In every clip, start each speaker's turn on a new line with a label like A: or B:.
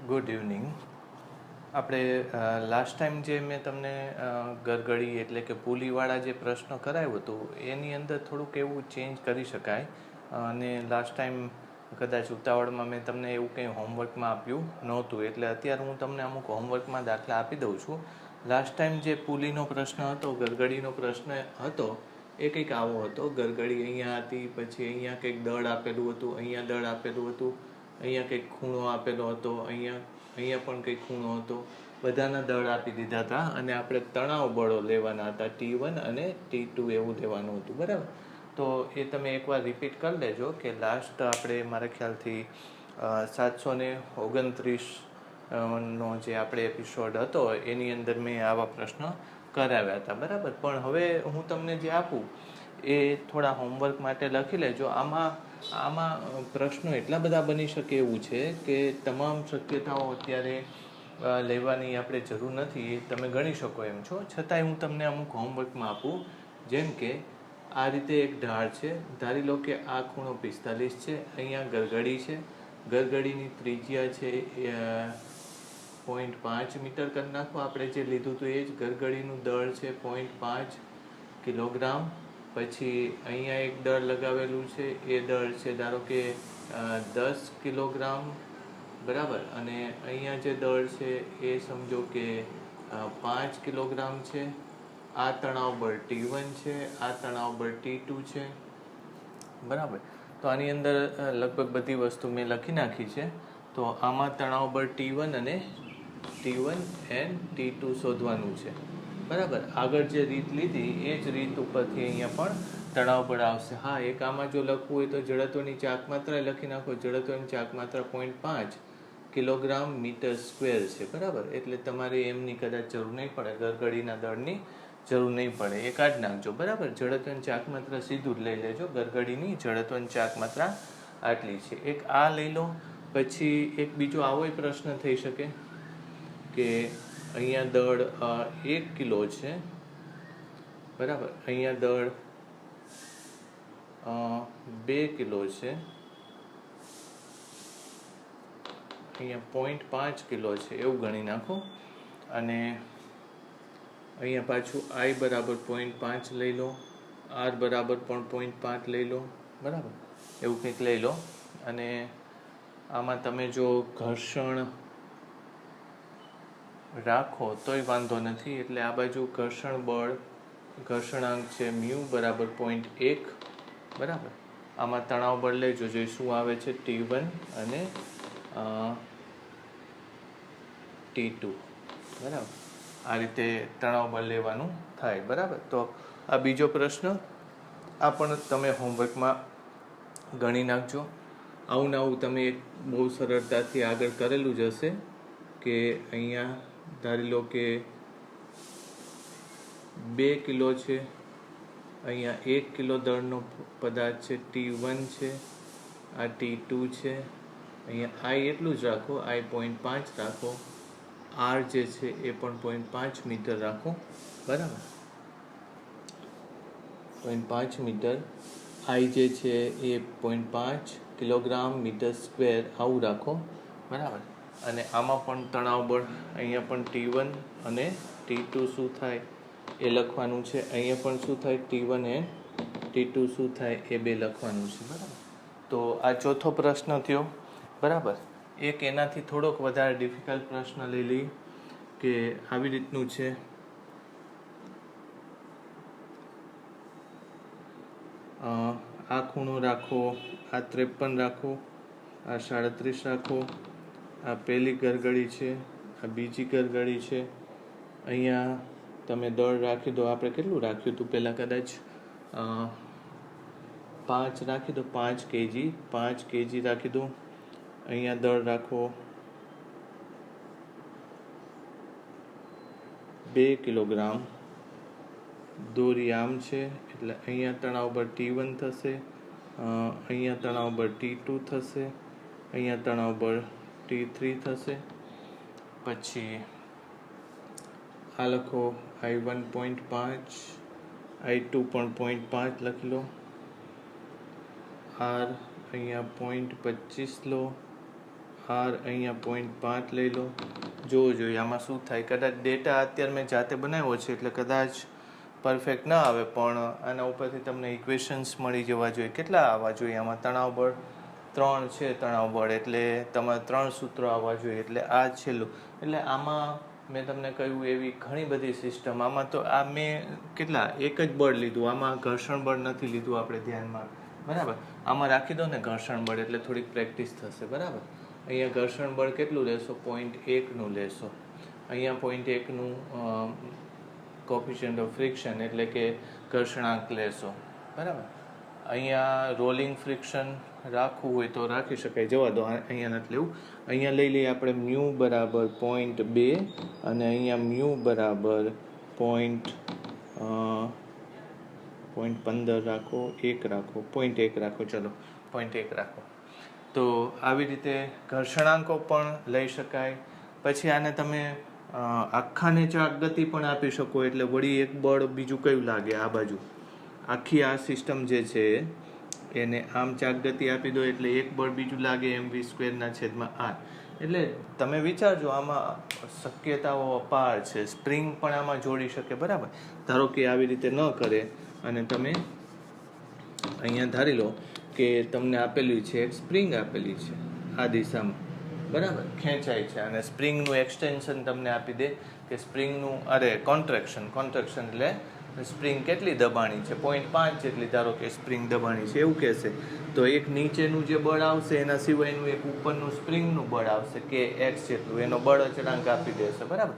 A: Good evening. આપણે last time જે મેં તમને ગરગડી એટલે કે પુલીવાળા જે પ્રશ્ન કરાવ્યું હતું એની અંદર થોડુંક એવું ચેન્જ કરી શકાય. અને લાસ્ટ ટાઈમ કદાચ ઉતાવળમાં મેં તમને એવું કંઈ હોમવર્કમાં આપ્યું નહોતું, એટલે અત્યારે હું તમને અમુક હોમવર્કમાં દાખલા આપી દઉં છું. લાસ્ટ ટાઈમ જે પુલીનો પ્રશ્ન હતો, ગરગડીનો પ્રશ્ન હતો, એ કંઈક આવો હતો. ગરગડી અહીંયા હતી, પછી અહીંયા કંઈક દળ આપેલું હતું, અહીંયા દળ આપેલું હતું, અહીંયા કંઈક ખૂણો આપેલો હતો, અહીંયા પણ કંઈક ખૂણો હતો. બધાના દળ આપી દીધા હતા અને આપણે તણાવ બળો લેવાના હતા, T1 અને T2 એવું લેવાનું હતું. બરાબર? તો એ તમે એકવાર રિપીટ કરી લેજો કે લાસ્ટ આપણે મારા ખ્યાલથી 729 નો જે આપણે એપિસોડ હતો એની અંદર મેં આવા પ્રશ્ન કરાવ્યા હતા. બરાબર? પણ હવે હું તમને જે આપું એ થોડા હોમવર્ક માટે લખી લેજો. આમાં પ્રશ્નો એટલા બધા બની શકે એવું છે કે તમામ શક્યતાઓ અત્યારે લેવાની આપણે જરૂર નથી, એ તમે ગણી શકો એમ છો. છતાંય હું તમને અમુક હોમવર્કમાં આપું. જેમ કે આ રીતે એક ઢાળ છે, ધારી લો કે આ ખૂણો 45 છે, અહીંયા ગરગડી છે, ગરગડીની ત્રિજ્યા છે 0.5 મીટર કરી નાખો. આપણે જે લીધું હતું એ જ. ગરગડીનું દળ છે 0.5 કિલોગ્રામ. પછી અહીંયા એક દળ લગાવેલું છે, એ દળ છે ધારો કે 10 કિલોગ્રામ. બરાબર? અને અહીંયા જે દળ છે એ સમજો કે 5 કિલોગ્રામ છે. આ તણાવ બળ T1 છે, આ તણાવ બળ T2 છે. બરાબર? તો આની અંદર લગભગ બધી વસ્તુ મેં લખી નાખી છે. તો આમાં તણાવ બળ T1 અને T2 શોધવાનું છે. બરાબર? આગળ જે રીત લીધી એ જ રીત ઉપરથી અહીંયા પણ તણાવ બળ આવશે. હા, એક આમાં જો લખવું હોય તો જડત્વની ચાક માત્રા લખી નાખો. જડત્વની ચાક માત્રા 0.5 કિલોગ્રામ મીટર સ્ક્વેર છે. બરાબર? એટલે તમારે એમની કદાચ જરૂર નહીં પડે, ગરગડીના દળની જરૂર નહીં પડે, એ કાઢી નાખજો. બરાબર? જડત્વની ચાક માત્રા સીધું જ લઈ લેજો. ગરગડીની જડત્વની ચાક માત્રા આટલી છે. એક આ લઈ લો. પછી એક બીજો આવો પ્રશ્ન થઈ શકે કે અહીંયા દળ 1 કિલો છે. બરાબર? અહીંયા દળ 2 કિલો છે, અહીંયા 0.5 કિલો છે, એવું ગણી નાખો. અને અહીંયા પાછું I બરાબર 0.5 લઈ લો, R બરાબર પણ 0.5 લઈ લો. બરાબર? એવું કંઈક લઈ લો. અને આમાં તમે જો ઘર્ષણ રાખો તોય વાંધો નથી, એટલે આ બાજુ ઘર્ષણાંક છે μ બરાબર 0.1. બરાબર? આમાં તણાવ બળ લેજો, જે શું આવે છે T1 અને T2. બરાબર? આ રીતે તણાવ બળ લેવાનું થાય. બરાબર? તો આ બીજો પ્રશ્ન, આ પણ તમે હોમવર્કમાં ગણી નાખજો. આવું ને આવું તમે બહુ સરળતાથી આગળ કરેલું જ હશે કે અહીંયા ધારી લો કે 2 કિલો છે, અહીંયા 1 કિલો દળનો પદાર્થ છે, T1 છે, આ T2 છે. અહીંયા I એટલું જ રાખો, I 0.5 રાખો. R જે છે એ પણ 0.5 મીટર રાખો. બરાબર? 0.5 મીટર. I જે છે એ 0.5 કિલોગ્રામ મીટર સ્ક્વેર આવું રાખો. બરાબર? અને આમાં પણ તણાવ બળ અહીંયા પણ T1 અને T2 શું થાય એ લખવાનું છે. અહીંયા પણ શું થાય, T1 અને T2 શું થાય એ બે લખવાનું છે. બરાબર? તો આ ચોથો પ્રશ્ન થયો. બરાબર? એક એનાથી થોડોક વધારે ડિફિકલ્ટ પ્રશ્ન લઈ લઈએ કે આવી રીતનું છે. આ ખૂણો રાખો, આ 53 રાખો, આ 37 રાખો, આ પહેલી ગરગડી છે, આ બીજી ગરગડી છે. અહીંયા તમે દળ રાખી દો. આપણે કેટલું રાખ્યું હતું પહેલાં? કદાચ 5 રાખી દો, 5 kg રાખી દો. અહીંયા દળ રાખો 2 કિલોગ્રામ. દોરી આમ છે એટલે અહીંયા તણાવ બળ T1 થશે, અહીંયા તણાવ બળ T2 થશે, અહીંયા તણાવ બળ T3 થશે. પછી આ લખો I1 0.5, I2 પણ 0.5 લખી લો. R અહીંયા 0.25 લો, આર અહીંયા 0.5 લઈ લો. જોવું જોઈએ આમાં શું થાય. કદાચ ડેટા અત્યારે મેં જાતે બનાવ્યો છે એટલે કદાચ પરફેક્ટ ના આવે, પણ આના ઉપરથી તમને ઇક્વેશન્સ મળી જવા જોઈએ. કેટલા આવવા જોઈએ આમાં? તણાવ બળ 3 છે, તણાવ બળ એટલે તમારે 3 સૂત્રો આવવા જોઈએ. એટલે આ છેલ્લું. એટલે આમાં મેં તમને કહ્યું એવી ઘણી બધી સિસ્ટમ. આમાં તો આ મેં કેટલા એક જ બળ લીધું, આમાં ઘર્ષણ બળ નથી લીધું આપણે ધ્યાનમાં, બરાબર. આમાં રાખી દો ને ઘર્ષણ બળ એટલે થોડીક પ્રેક્ટિસ થશે, બરાબર. અહીંયા ઘર્ષણ બળ કેટલું લેશો? 0.1નું લેશો. અહીંયા 0.1નું કોફિશિયન્ટ ઓફ ફ્રિક્શન એટલે કે ઘર્ષણાંક લેશો, બરાબર. અહીંયા રોલિંગ ફ્રિક્શન રાખવું હોય તો રાખી શકાય, જવા દો, અહીંયા નથી લેવું. અહીંયા લઈ લઈએ આપણે મ્યુ બરાબર 0.2 અને અહીંયા મ્યુ બરાબર 0.15 રાખો, 1 રાખો, 0.1 રાખો, ચલો 0.1 રાખો. તો આવી રીતે ઘર્ષણાંકો પણ લઈ શકાય. પછી આને તમે આખાને ચાક ગતિ પણ આપી શકો, એટલે વળી એક બળ બીજું કયું લાગે આ બાજુ. આખી આ સિસ્ટમ જે છે એને આમ ચાક ગતિ આપી દો એટલે એક બળ બીજું લાગે mv²/r. એટલે તમે વિચારજો, આમાં શક્યતાઓ અપાર છે. સ્પ્રિંગ પણ આમાં જોડી શકે, બરાબર. ધારો કે આવી રીતે ન કરે અને તમે અહીંયા ધારી લો કે તમને આપેલી છે એક સ્પ્રિંગ આપેલી છે આ દિશામાં, બરાબર, ખેંચાય છે, અને સ્પ્રિંગનું એક્સટેન્શન તમને આપી દે કે સ્પ્રિંગનું કોન્ટ્રેક્શન એટલે સ્પ્રિંગ કેટલી દબાણી છે? 0.5 જેટલી ધારો કે સ્પ્રિંગ દબાણી છે એવું કહેશે. તો એક નીચેનું જે બળ આવશે એના સિવાયનું એક ઉપરનું સ્પ્રિંગનું બળ આવશે કે x જેટલું, એનો બળ અચળાંક આપી દેશે, બરાબર.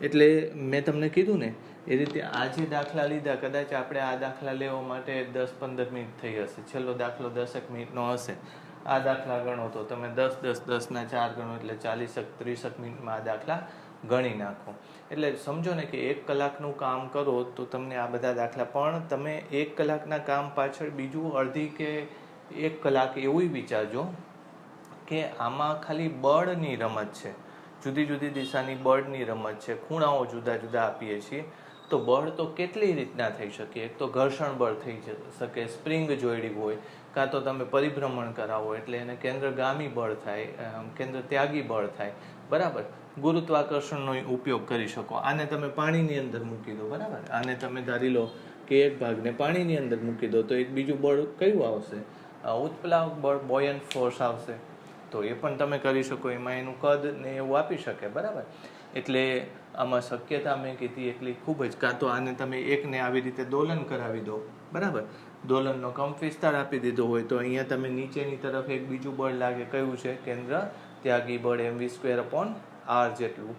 A: એટલે મેં તમને કીધું ને એ રીતે આ જે દાખલા લીધા, કદાચ આપણે આ દાખલા લેવા માટે 10-15 મિનિટ થઈ હશે. છેલ્લો દાખલો 10 મિનિટનો હશે. આ દાખલા ગણો તો તમે 10 ના 4 ગણો એટલે 40-30 મિનિટમાં આ દાખલા ગણી નાખો. એટલે સમજો ને કે 1 કલાકનું કામ કરો તો તમને આ બધા દાખલા, પણ તમે 1 કલાકના કામ પાછળ બીજું અડધી કે 1 કલાક એવું વિચારજો કે આમાં ખાલી બળની રમત છે, જુદી જુદી દિશાની બળની રમત છે, ખૂણાઓ જુદા જુદા આપીએ છીએ. તો બળ તો કેટલી રીતના થઈ શકે? એક તો ઘર્ષણ બળ થઈ શકે, સ્પ્રિંગ જોઈડી હોય, કાં તો તમે પરિભ્રમણ કરાવો એટલે એને કેન્દ્રગામી બળ થાય, કેન્દ્ર ત્યાગી બળ થાય, બરાબર. ગુરુત્વાકર્ષણનો ઉપયોગ કરી શકો. આને તમે પાણીની અંદર મૂકી દો, બરાબર. આને તમે ધારી લો કે એક ભાગને પાણીની અંદર મૂકી દો તો એક બીજું બળ કયું આવશે? ઉત્પ્લાવક બળ, બોયન્ટ ફોર્સ આવશે. તો એ પણ તમે કરી શકો. એમાં એનું કદ ને એવું આપી શકે, બરાબર. એટલે આમાં શક્યતા મેં કીધી એટલી ખૂબ જ. કાં તો આને તમે એકને આવી રીતે દોલન કરાવી દો, બરાબર. દોલનનો કંપ વિસ્તાર આપી દીધો હોય તો અહીંયા તમે નીચેની તરફ એક બીજું બળ લાગે, કયું છે? કેન્દ્ર ત્યાગી બળ mv²/r જેટલું.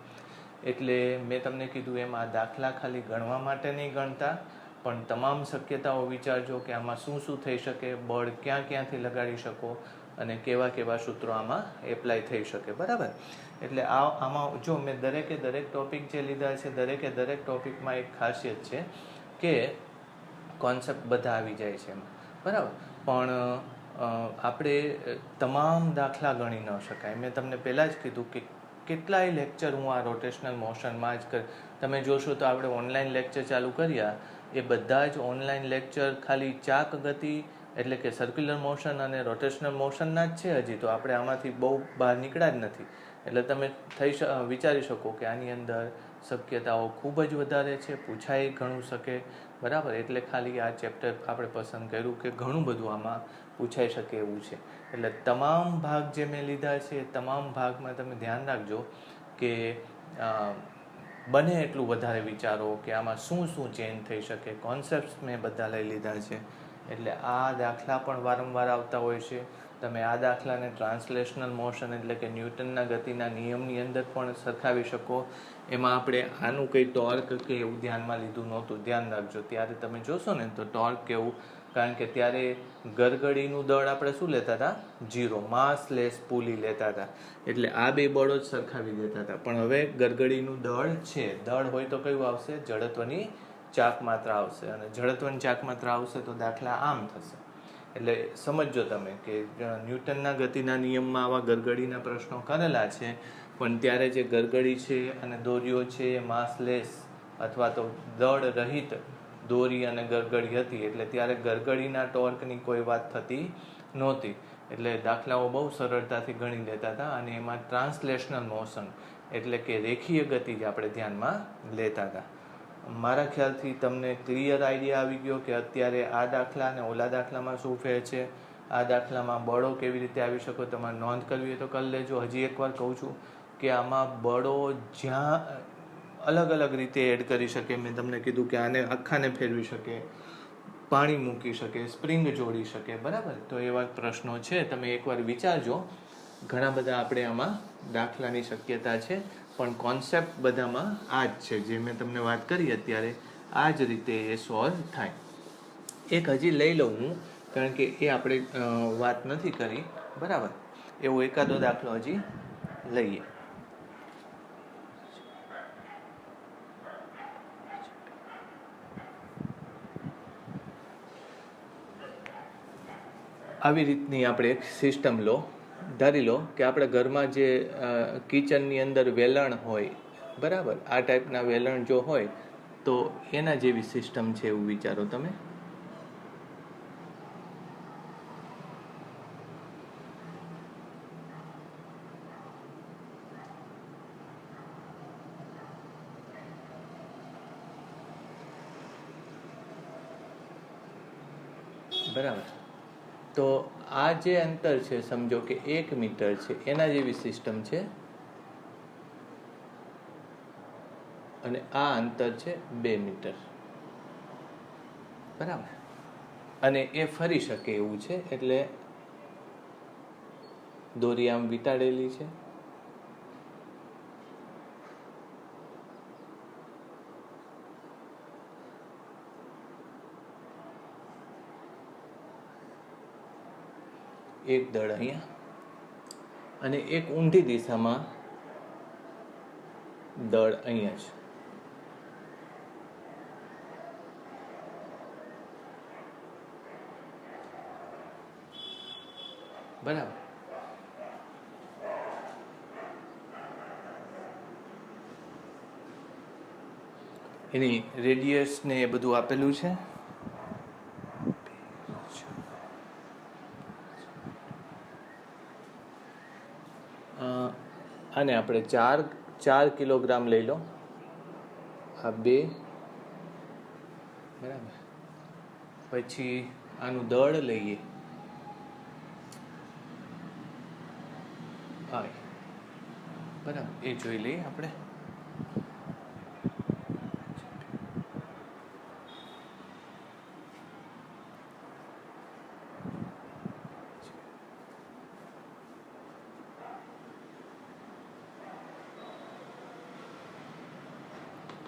A: એટલે મેં તમને કીધું એમ આ દાખલા ખાલી ગણવા માટે નહીં ગણતા, પણ તમામ શક્યતાઓ વિચારજો કે આમાં શું શું થઈ શકે, બળ ક્યાં ક્યાંથી લગાડી શકો અને કેવા કેવા સૂત્રો આમાં એપ્લાય થઈ શકે, બરાબર. એટલે આમાં જો મેં દરેકે દરેક ટોપિક જે લીધા છે, દરેકે દરેક ટોપિકમાં એક ખાસિયત છે કે કોન્સેપ્ટ બધા આવી જાય છે એમાં, બરાબર. પણ આપણે તમામ દાખલા ગણી ન શકાય. મેં તમને પહેલાં જ કીધું કે કેટલાય લેક્ચર હું આ રોટેશનલ મોશનમાં જ તમે જોશો તો આપણે ઓનલાઈન લેક્ચર ચાલુ કર્યા, એ બધા જ ઓનલાઈન લેક્ચર ખાલી ચાક ગતિ એટલે કે સર્ક્યુલર મોશન અને રોટેશનલ મોશનના જ છે. હજી તો આપણે આમાંથી બહુ બહાર નીકળ્યા જ નથી. એટલે તમે વિચારી શકો કે આની અંદર શક્યતાઓ ખૂબ જ વધારે છે, પૂછાય ઘણું શકે, બરાબર. એટલે ખાલી આ ચેપ્ટર આપણે પસંદ કર્યું કે ઘણું બધું આમાં પૂછાઈ શકે એવું છે. એટલે તમામ ભાગ જે મેં લીધા છે તમામ ભાગમાં તમે ધ્યાન રાખજો કે બને એટલું વધારે વિચારો કે આમાં શું શું ચેન્જ થઈ શકે. કોન્સેપ્ટ્સ મેં બધા લઈ લીધા છે. એટલે આ દાખલા પણ વારંવાર આવતા હોય છે. તમે આ દાખલાને ટ્રાન્સલેશનલ મોશન એટલે કે ન્યૂટનના ગતિના નિયમની અંદર પણ સરખાવી શકો. એમાં આપણે આનું કંઈ ટોર્ક કે એવું ધ્યાનમાં લીધું નહોતું, ધ્યાન રાખજો. ત્યારે તમે જોશો ને તો ટોર્ક કેવું, કારણ કે ત્યારે ગરગડીનું દળ આપણે શું લેતા હતા? 0, માસ લેસ પુલી લેતા હતા. એટલે આ બે બળો જ સરખાવી દેતા હતા. પણ હવે ગરગડીનું દળ છે, દળ હોય તો કયું આવશે? જડત્વની ચાક માત્રા આવશે, અને જડત્વની ચાક માત્રા આવશે તો દાખલા આમ થશે. એટલે સમજો તમે કે ન્યૂટનના ગતિના નિયમમાં આવા ગરગડીના પ્રશ્નો કરેલા છે, પણ ત્યારે જે ગરગડી છે અને દોરીઓ છે એ માસલેસ અથવા તો દળ રહિત દોરી અને ગરગડી હતી. એટલે ત્યારે ગરગડીના ટોર્કની કોઈ વાત થતી નહોતી. એટલે દાખલાઓ બહુ સરળતાથી ગણી લેતા હતા અને એમાં ટ્રાન્સલેશનલ મોશન એટલે કે રેખીય ગતિ જ આપણે ધ્યાનમાં લેતા હતા. મારા ખ્યાલથી તમને ક્લિયર આઈડિયા આવી ગયો કે અત્યારે આ દાખલા અને ઓલા દાખલામાં શું ફેર છે, આ દાખલામાં બળો કેવી રીતે આવી શકો. તમારે નોંધ કરવી હોય તો કરી લેજો. હજી એકવાર કહું છું કે આમાં બળો જ્યાં અલગ અલગ રીતે એડ કરી શકે. મેં તમને કીધું કે આને આખાને ફેરવી શકે, પાણી મૂકી શકે, સ્પ્રિંગ જોડી શકે, બરાબર. તો એવા પ્રશ્નો છે, તમે એકવાર વિચારજો. ઘણા બધા આપણે આમાં દાખલાની શક્યતા છે, પણ કોન્સેપ્ટ બધામાં આ જ છે જે મેં તમને વાત કરી અત્યારે. આ જ રીતે એ સોલ્વ થાય. એક હજી લઈ લઉં હું, કારણ કે એ આપણે વાત નથી કરી, બરાબર. એવો એકાદો દાખલો હજી લઈએ. આવી રીતની આપણે એક સિસ્ટમ લો. ધારી લો કે આપણા ઘરમાં જે કિચનની અંદર વેલણ હોય, બરાબર, આ ટાઈપના વેલણ જો હોય તો એના જેવી સિસ્ટમ છે એવું વિચારો તમે. બરાબર. તો આ જે અંતર છે, સમજો કે 1 મીટર છે, એના જેવી સિસ્ટમ છે, અને આ અંતર છે 2 મીટર, બરાબર. અને એ ફરી શકે એવું છે, એટલે દોરી આમ વીંટાળેલી છે. એક દળ અહીંયા અને એક ઊંધી દિશામાં દળ અહીંયા છે, બરાબર. એની રેડિયસ ને એ બધું આપેલું છે. આને આપણે 4 કિલોગ્રામ લઈ લો. આ 2, બરાબર. પછી આનું દળ લઈએ, બરાબર. એ જોઈ લઈએ આપણે.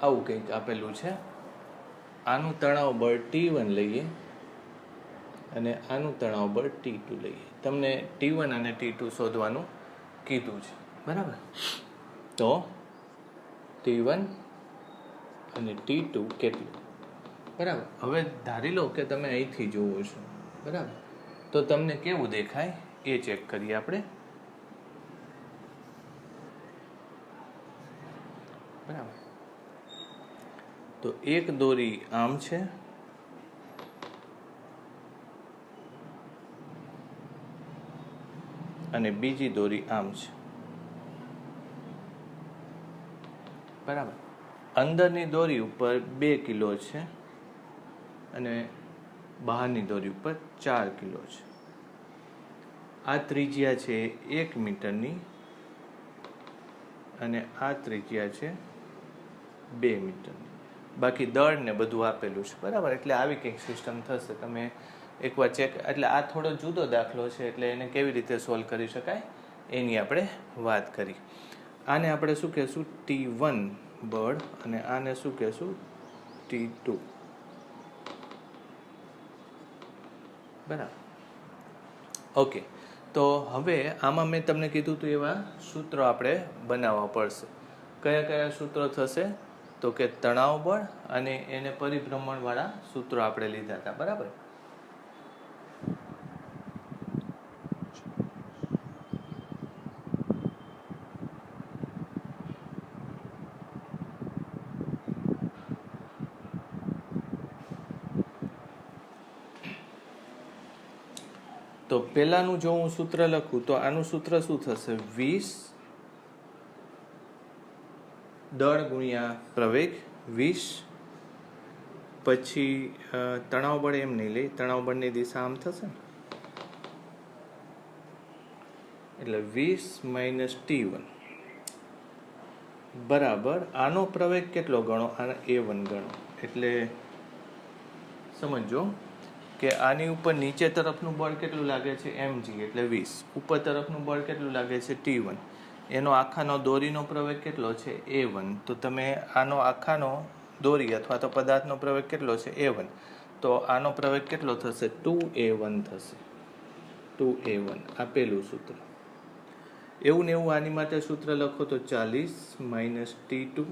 A: આવું કંઈક આપેલું છે. આનું તણાવ બળ T1 લઈએ અને આનું તણાવ બળ T2 લઈએ. તમને T1 અને T2 શોધવાનું કીધું છે, બરાબર. તો T1 અને T2 કેટલું, બરાબર. હવે ધારી લો કે તમે અહીંથી જુઓ છો, બરાબર. તો તમને કેવું દેખાય એ ચેક કરીએ આપણે, બરાબર. તો એક દોરી આમ છે અને બીજી દોરી આમ છે, બરાબર. અંદરની દોરી ઉપર 2 કિલો છે અને બહારની દોરી ઉપર 4 કિલો છે. આ ત્રિજ્યા છે 1 મીટરની અને આ ત્રિજ્યા છે 2 મીટરની. બાકી દળ ને બધું આપેલું છે, બરાબર. એટલે આવી કંઈક સિસ્ટમ થશે. તમે એકવાર ચેક. એટલે આ થોડો જુદો દાખલો છે, એટલે એને કેવી રીતે સોલ્વ કરી શકાય એની આપણે વાત કરી. આને આપણે શું કહેશું? T1 બળ અને આને શું કહેશું? T2, બરાબર. ઓકે. તો હવે આમાં મેં તમને કીધું હતું એવા સૂત્રો આપણે બનાવવા પડશે. કયા કયા સૂત્રો થશે? તો કે તણાવ બળ અને એને પરિભ્રમણવાળા સૂત્રો આપણે લીધા હતા, બરાબર. તો પહેલાનું જો હું સૂત્ર લખું તો આનું સૂત્ર શું થશે? 20 દળ ગુણ્યા પ્રવેગ 20, પછી તણાવ બળ એમ નહીં લઈ, તણાવ બળની દિશા આમ થશે ને, એટલે 20 - T1 બરાબર આનો પ્રવેગ કેટલો ગણો? આનો A1 ગણો. એટલે સમજો કે આની ઉપર નીચે તરફનું બળ કેટલું લાગે છે? mg એટલે 20. ઉપર તરફનું બળ કેટલું લાગે છે? T1. એનો આખાનો દોરીનો પ્રવેગ કેટલો છે? A1. તો તમે આનો આખાનો દોરી અથવા તો પદાર્થનો પ્રવેગ કેટલો છે? A1. તો આનો પ્રવેગ કેટલો થશે? 2A1 થશે. 2A1 આ પહેલું સૂત્ર. એવું ને એવું આની માટે સૂત્ર લખો તો 40 - T2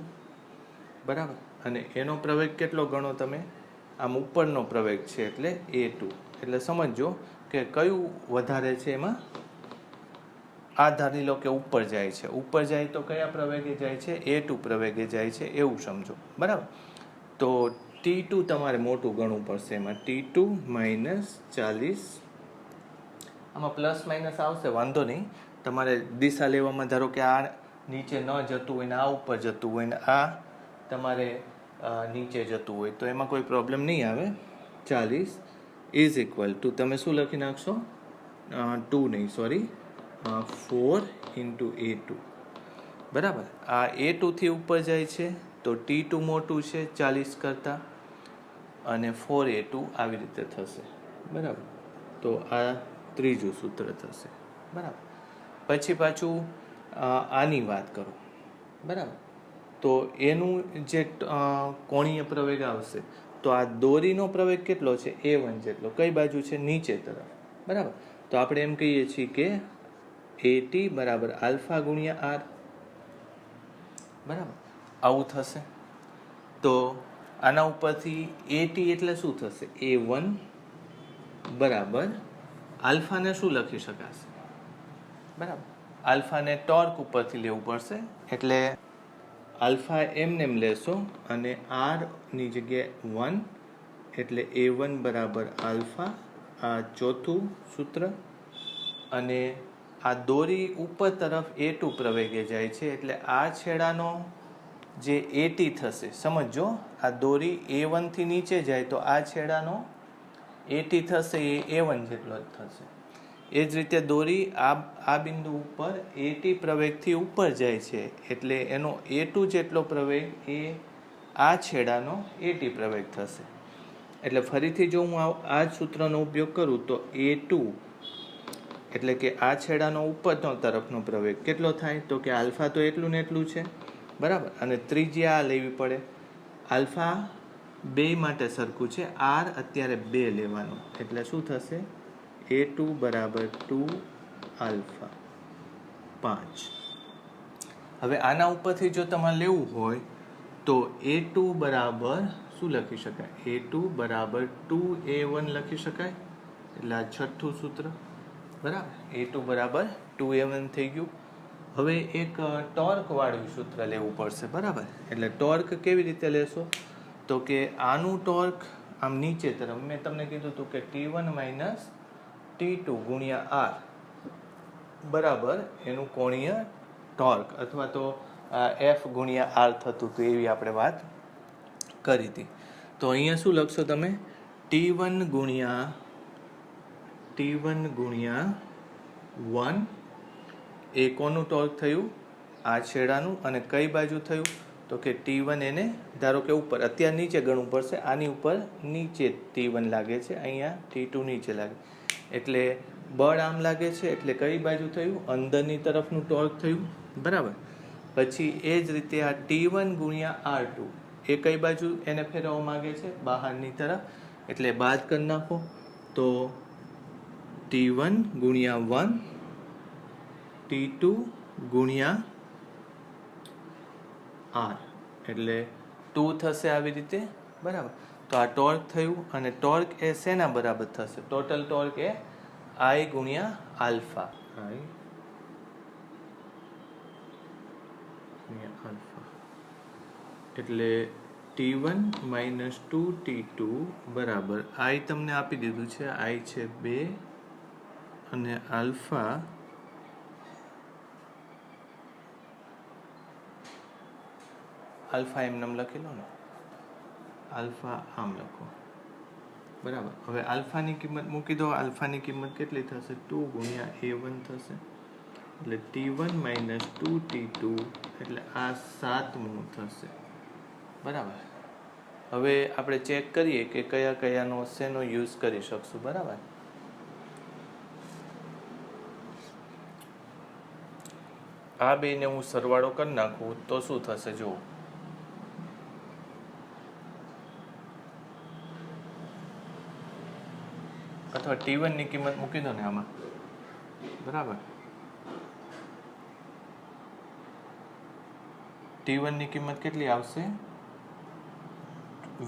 A: બરાબર. અને એનો પ્રવેગ કેટલો ગણો તમે? આમ ઉપરનો પ્રવેગ છે એટલે A2. એટલે સમજો કે કયું વધારે છે એમાં? આ ધારી લો કે ઉપર જાય છે. ઉપર જાય તો કયા પ્રવેગે જાય છે? A2 પ્રવેગે જાય છે એવું સમજો બરાબર. તો T2 તમારે મોટું ગણવું પડશે એમાં. T2 - 40. આમાં પ્લસ માઇનસ આવશે, વાંધો નહીં. તમારે દિશા લેવામાં ધારો કે આ નીચે ન જતું હોય ને આ ઉપર જતું હોય ને આ તમારે નીચે જતું હોય તો એમાં કોઈ પ્રોબ્લેમ નહીં આવે. 40 = તમે શું લખી નાખશો? 2 નહીં, સોરી, 4 × A2 બરાબર. આ A2 થી ઉપર જાય છે તો T2 મોટું છે 40 કરતાં, અને 4A2 આવી રીતે થશે બરાબર. તો આ ત્રીજું સૂત્ર થશે બરાબર. પછી પાછું આની વાત કરો બરાબર. તો એનું જે કોણીય પ્રવેગ આવશે તો આ દોરીનો પ્રવેગ કેટલો છે? A1 જેટલો. કઈ બાજુ છે? નીચે તરફ બરાબર. તો આપણે એમ કહીએ છીએ કે AT બરાબર આલ્ફા ગુણ્યા R બરાબર. આવું થશે. તો આના ઉપરથી AT એટલે શું થશે? A1 બરાબર આલ્ફાને શું લખી શકાશે? બરાબર. આલ્ફાને ટોર્ક ઉપરથી લેવું પડશે એટલે આલ્ફા એમને એમ લેશો અને R ની જગ્યાએ 1 એટલે A1 બરાબર આલ્ફા. આ ચોથું સૂત્ર. અને આ દોરી ઉપર તરફ A2 પ્રવેગે જાય છે એટલે આ છેડાનો જે AT થશે, સમજો આ દોરી A1 થી નીચે જાય તો આ છેડાનો AT થશે એ A1 જેટલો જ થશે. એ જ રીતે દોરી આ બિંદુ ઉપર AT પ્રવેગથી ઉપર જાય છે એટલે એનો A2 જેટલો પ્રવેગ એ આ છેડાનો AT પ્રવેગ થશે. એટલે ફરીથી જો હું આ જ સૂત્રનો ઉપયોગ કરું તો A2 એટલે કે આ છેડાનો ઉપરનો તરફનો પ્રવેગ કેટલો થાય? તો કે આલ્ફા તો એટલું ને એટલું છે બરાબર. અને ત્રિજ્યા લેવી પડે. આલ્ફા બે માટે સરખું છે, R અત્યારે 2 લેવાનો એટલે શું થશે? A2 બરાબર 2 આલ્ફા 5. હવે આના ઉપરથી જો તમારે લેવું હોય તો A2 બરાબર શું લખી શકાય? A2 બરાબર 2A1 લખી શકાય. એટલે આ છઠ્ઠું સૂત્ર બરાબર. A2 બરાબર 2A1 થઈ ગયું. હવે એક ટોર્ક વાળું સૂત્ર લેવું પડશે બરાબર. એટલે ટોર્ક કેવી રીતે લેશો? તો કે આનું ટોર્ક આમ નીચે તરફ, મેં તમને કીધું હતું કે T1 - T2 ગુણ્યા R બરાબર એનું કોણીય ટોર્ક અથવા તો F ગુણ્યા R થતું હતું એવી આપણે વાત કરી હતી. તો અહીંયા શું લખશો તમે? T1 ગુણ્યા 1 એ કોનું ટોર્ક થયું? આ છેડાનું. અને કઈ બાજુ થયું? તો કે T1 એને ધારો કે ઉપર, અત્યારે નીચે ગણવું પડશે. આની ઉપર નીચે T1 લાગે છે, અહીંયા T2 નીચે લાગે એટલે બળ આમ લાગે છે એટલે કઈ બાજુ થયું? અંદરની તરફનું ટોર્ક થયું બરાબર. પછી એ જ રીતે આ T1 ગુણ્યા R2 એ કઈ બાજુ એને ફેરવવા માંગે છે? બહારની તરફ. એટલે બાદ કરી નાખો તો T1 ગુણ્યા 1 T2 ગુણ્યા R એટલે 2 થશે આવી રીતે બરાબર. તો આ ટોર્ક થયું. અને ટોર્ક એ શેના બરાબર થશે? ટોટલ ટોર્ક એ I ગુણ્યા આલ્ફા. I ગુણ્યા આલ્ફા એટલે T1 - 2 T2 બરાબર I તમને આપી દીધું છે. I છે 2 અને આલ્ફા આલ્ફા એમ નામ લખી લો ને, આલ્ફા આમ લખો, બરાબર. હવે આલ્ફાની કિંમત મૂકી દો. આલ્ફાની કિંમત કેટલી થશે? 2 ગુણ્યા a1 થશે, એટલે t1 માઇનસ 2t2, એટલે આ 7મું થશે, બરાબર. હવે આપણે ચેક કરીએ કે કયા કયાનો શેનો યુઝ કરી શકશું, બરાબર. આ બેને હું સરવાળો કરી નાખું તો શું થશે જુઓ. અથવા t1 ની કિંમત મૂકી દો ને આમાં, બરાબર. t1 ની કિંમત કેટલી આવશે?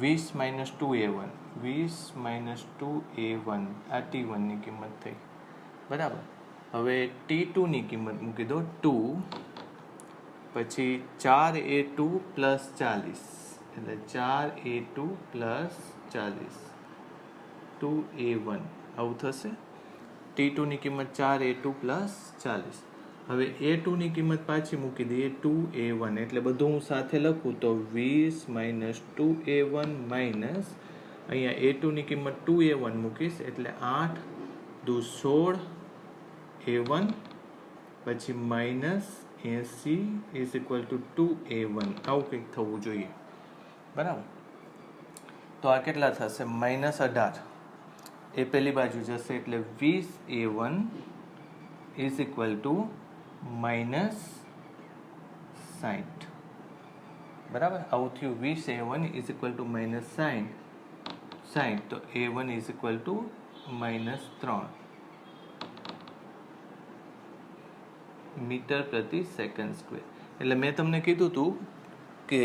A: 20 માઇનસ 2a1, 20 માઇનસ 2a1, આ t1 ની કિંમત થઈ, બરાબર. હવે t2 ની કિંમત મૂકી દો 2, પછી 4a2 પ્લસ 40, એટલે 4a2 પ્લસ 40, 2a1 આવું થશે. t2 ની કિંમત 4a2 પ્લસ 40. હવે a2 ની કિંમત પાછી મૂકી દઈએ 2a1, એટલે બધું હું સાથે લખું તો 20 માઇનસ 2a1 માઇનસ અહીંયા a2 ની કિંમત 2a1 મૂકીશ, એટલે 8 દુ 16a1, પછી minus 80 is equal two 2a1, આવું કંઈક થવું જોઈએ, બરાબર. તો આ કેટલા થશે? માઇનસ 18, એ પેલી બાજુ જશે, એટલે 20a1 is equal to minus 60, બરાબર. આવું થયું. 20a1 is equal to minus 60, તો a1 is equal to minus 3 metre પ્રતિ સેકન્ડ સ્ક્વેર. એટલે મેં તમને કીધું હતું કે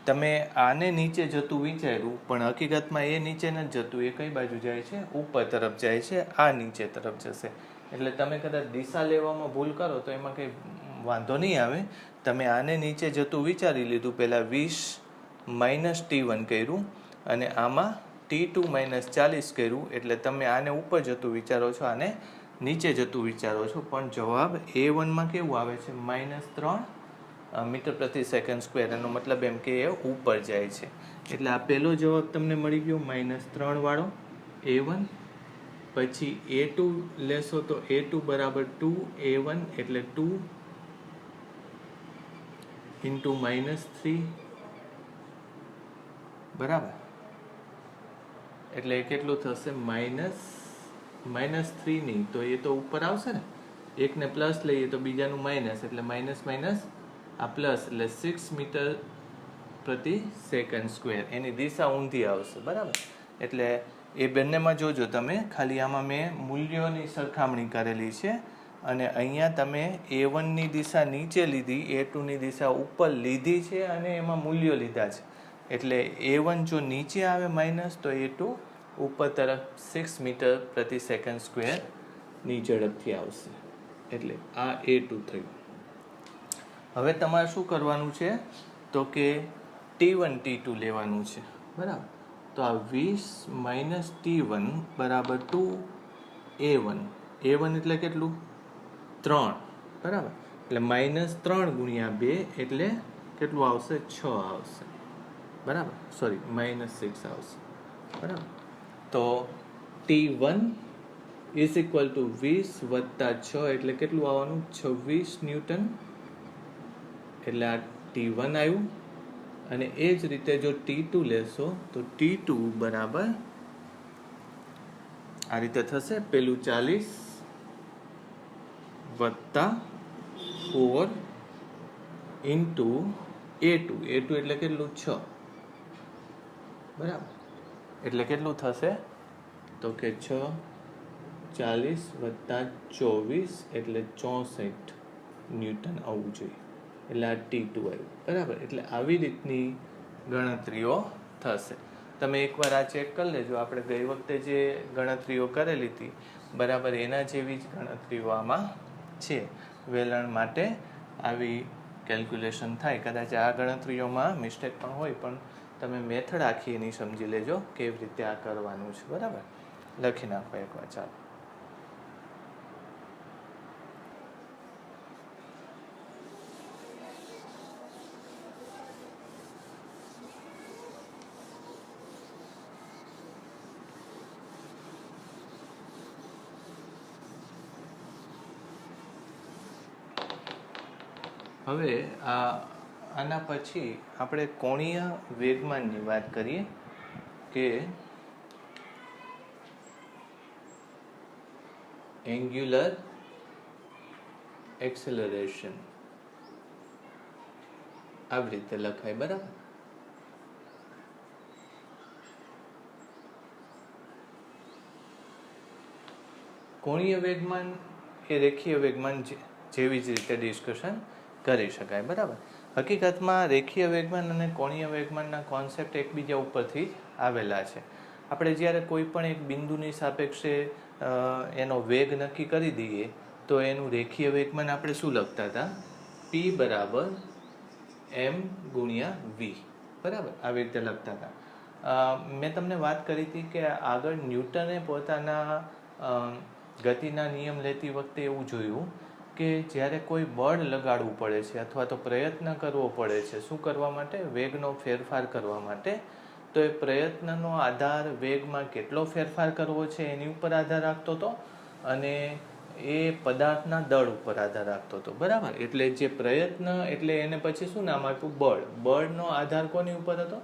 A: તમે આને નીચે જતું વિચાર્યું, પણ હકીકતમાં એ નીચે નથી જતું. એ કઈ બાજુ જાય છે? ઉપર તરફ જાય છે, આ નીચે તરફ જશે. એટલે તમે કદાચ દિશા લેવામાં ભૂલ કરો તો એમાં કંઈ વાંધો નહીં આવે. તમે આને નીચે જતું વિચારી લીધું, પહેલાં 20 માઇનસ t1 કર્યું અને આમાં t2 માઇનસ 40 કર્યું, એટલે તમે આને ઉપર જતું વિચારો છો, આને નીચે જતું વિચારો છો. પણ જવાબ a1માં કેવું આવે છે? -3 મીટર પ્રતિ સેકન્ડ સ્ક્વેર. એનો મતલબ એમ કે એ ઉપર જાય છે. એટલે આ પહેલો જવાબ તમને મળી ગયો -3 વાળો a1. પછી a2 લેશો તો a2 બરાબર 2a1, એટલે 2 ઇન્ટુ -3, બરાબર. એટલે કેટલું થશે? -3 નહીં, તો એ તો ઉપર આવશે ને. એકને પ્લસ લઈએ તો બીજાનું માઇનસ, એટલે માઇનસ માઇનસ આ પ્લસ, એટલે 6 મીટર પ્રતિ સેકન્ડ સ્ક્વેર. એની દિશા ઊંધી આવશે, બરાબર. એટલે એ બંનેમાં જોજો તમે, ખાલી આમાં મેં મૂલ્યોની સરખામણી કરેલી છે અને અહીંયા તમે a1ની દિશા નીચે લીધી, a2ની દિશા ઉપર લીધી છે અને એમાં મૂલ્યો લીધા છે. એટલે a1 જો નીચે આવે માઇનસ, તો a2 ઉપર તરફ 6 મીટર પ્રતિ સેકન્ડ સ્ક્વેર ની ઝડપથી આવશે. એટલે આ a2 થયું. હવે તમારે શું કરવાનું છે? તો કે t1 t2 લેવાનું છે, બરાબર. તો આ 20 માઇનસ t1 બરાબર 2a1. a1 એટલે કેટલું? 3, બરાબર. એટલે -3 ગુણ્યા 2 એટલે કેટલું આવશે? 6 આવશે, બરાબર. સોરી, -6 આવશે, બરાબર. તો t1 ઇઝ ઇક્વલ ટુ 20 વત્તા 6 એટલે કેટલું આવવાનું? 26 ન્યૂટન. એટલે આ t1 આવ્યું. અને એ જ રીતે જો t2 લેશો તો t2 બરાબર આ રીતે થશે. પેલું 40 વત્તા 4 ઇન્ટુ a2. a2 એટલે કેટલું? 6, બરાબર. એટલે કેટલું થશે? તો કે 6, 40 વત્તા 24 એટલે 64 ન્યૂટન આવવું જોઈએ. એટલે આ t2 આવ્યું, બરાબર. એટલે આવી રીતની ગણતરીઓ થશે. તમે એકવાર આ ચેક કરી લેજો. આપણે ગઈ વખતે જે ગણતરીઓ કરેલી હતી, બરાબર એના જેવી જ ગણતરીઓ આમાં છે. વેલણ માટે આવી કેલ્ક્યુલેશન થાય. કદાચ આ ગણતરીઓમાં મિસ્ટેક પણ હોય, પણ તમે મેથડ આખી એની સમજી લેજો કેવી રીતે આ કરવાનું છે, બરાબર. લખી નાખો એકવાર, ચાલો. હવે આના પછી આપણે કોણીય વેગમાનની વાત કરીએ કે એન્ગ્યુલર એક્સેલરેશન આવી રીતે લખાય, બરાબર. કોણીય વેગમાન એ રેખીય વેગમાન જેવી જ રીતે ડિસ્કશન કરી શકાય, બરાબર. હકીકતમાં રેખીય વેગમાન અને કોણીય વેગમાનના કોન્સેપ્ટ એકબીજા ઉપરથી આવેલા છે. આપણે જ્યારે કોઈ પણ એક બિંદુની સાપેક્ષે એનો વેગ નક્કી કરી દઈએ તો એનું રેખીય વેગમાન આપણે શું લખતા હતા? P બરાબર m ગુણ્યા v, બરાબર, આવી રીતે લખતા હતા. મેં તમને વાત કરી હતી કે આગળ ન્યૂટને પોતાના ગતિના નિયમ લેતી વખતે એવું જોયું કે જ્યારે કોઈ બળ લગાડવું પડે છે અથવા તો પ્રયત્ન કરવો પડે છે, શું કરવા માટે? વેગનો ફેરફાર કરવા માટે. તો એ પ્રયત્નનો આધાર વેગમાં કેટલો ફેરફાર કરવો છે એની ઉપર આધાર રાખતો હતો અને એ પદાર્થના દળ ઉપર આધાર રાખતો હતો, બરાબર. એટલે જે પ્રયત્ન, એટલે એને પછી શું નામ આપ્યું? બળ. બળનો આધાર કોની ઉપર હતો?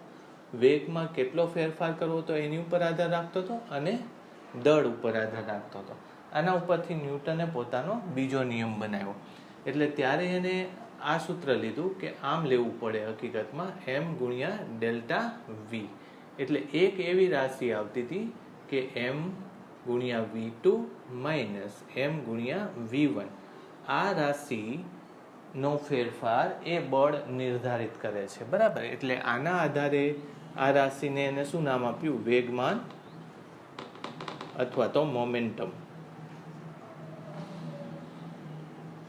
A: વેગમાં કેટલો ફેરફાર કરવો હતો એની ઉપર આધાર રાખતો હતો અને દળ ઉપર આધાર રાખતો હતો. આના ઉપરથી ન્યૂટને પોતાનો બીજો નિયમ બનાવ્યો. એટલે ત્યારે એને આ સૂત્ર લીધું કે આમ લેવું પડે હકીકતમાં m ગુણ્યા ડેલ્ટા v. એટલે એક એવી રાશિ આવતી હતી કે m ગુણ્યા v2 માઇનસ m ગુણ્યા v1. આ રાશિનો ફેરફાર એ બળ નિર્ધારિત કરે છે, બરાબર. એટલે આના આધારે આ રાશિને એને શું નામ આપ્યું? વેગમાન અથવા તો મોમેન્ટમ.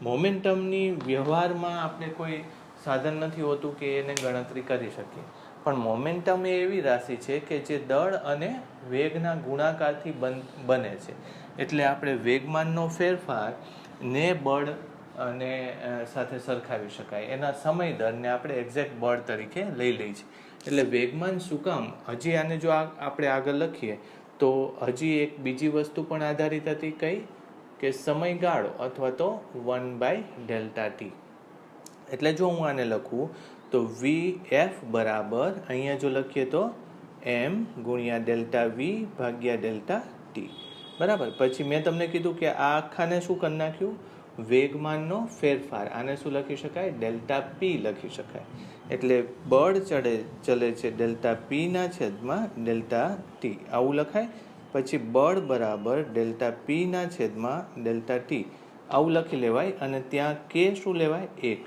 A: મોમેન્ટમની વ્યવહારમાં આપણે કોઈ સાધન નથી હોતું કે એને ગણતરી કરી શકીએ, પણ મોમેન્ટમ એ એવી રાશિ છે કે જે દળ અને વેગના ગુણાકારથી બને છે. એટલે આપણે વેગમાનનો ફેરફાર ને બળ અને સાથે સરખાવી શકાય. એના સમય દરને આપણે એક્ઝેક્ટ બળ તરીકે લઈ લઈએ છીએ. એટલે વેગમાન શું કામ? હજી આને જો આપણે આગળ લખીએ તો હજી એક બીજી વસ્તુ પણ આધારિત હતી, કઈ? કે સમયગાળો અથવા તો 1/Δt. એટલે જો હું આને લખું તો vf બરાબર, અહીંયા જો લખીએ તો m ગુણ્યા ડેલ્ટા v ભાગ્યા ડેલ્ટા t, બરાબર. પછી મેં તમને કીધું કે આ આખાને શું કરી નાખ્યું? વેગમાનનો ફેરફાર. આને શું લખી શકાય? ડેલ્ટા p લખી શકાય. એટલે બળ ચલે છે ડેલ્ટા p ના છેદમાં ડેલ્ટા t, આવું લખાય. પછી બળ બરાબર ડેલ્ટા p ના છેદમાં ડેલ્ટા t, આવું લખી લેવાય. અને ત્યાં કે શું લેવાય? 1.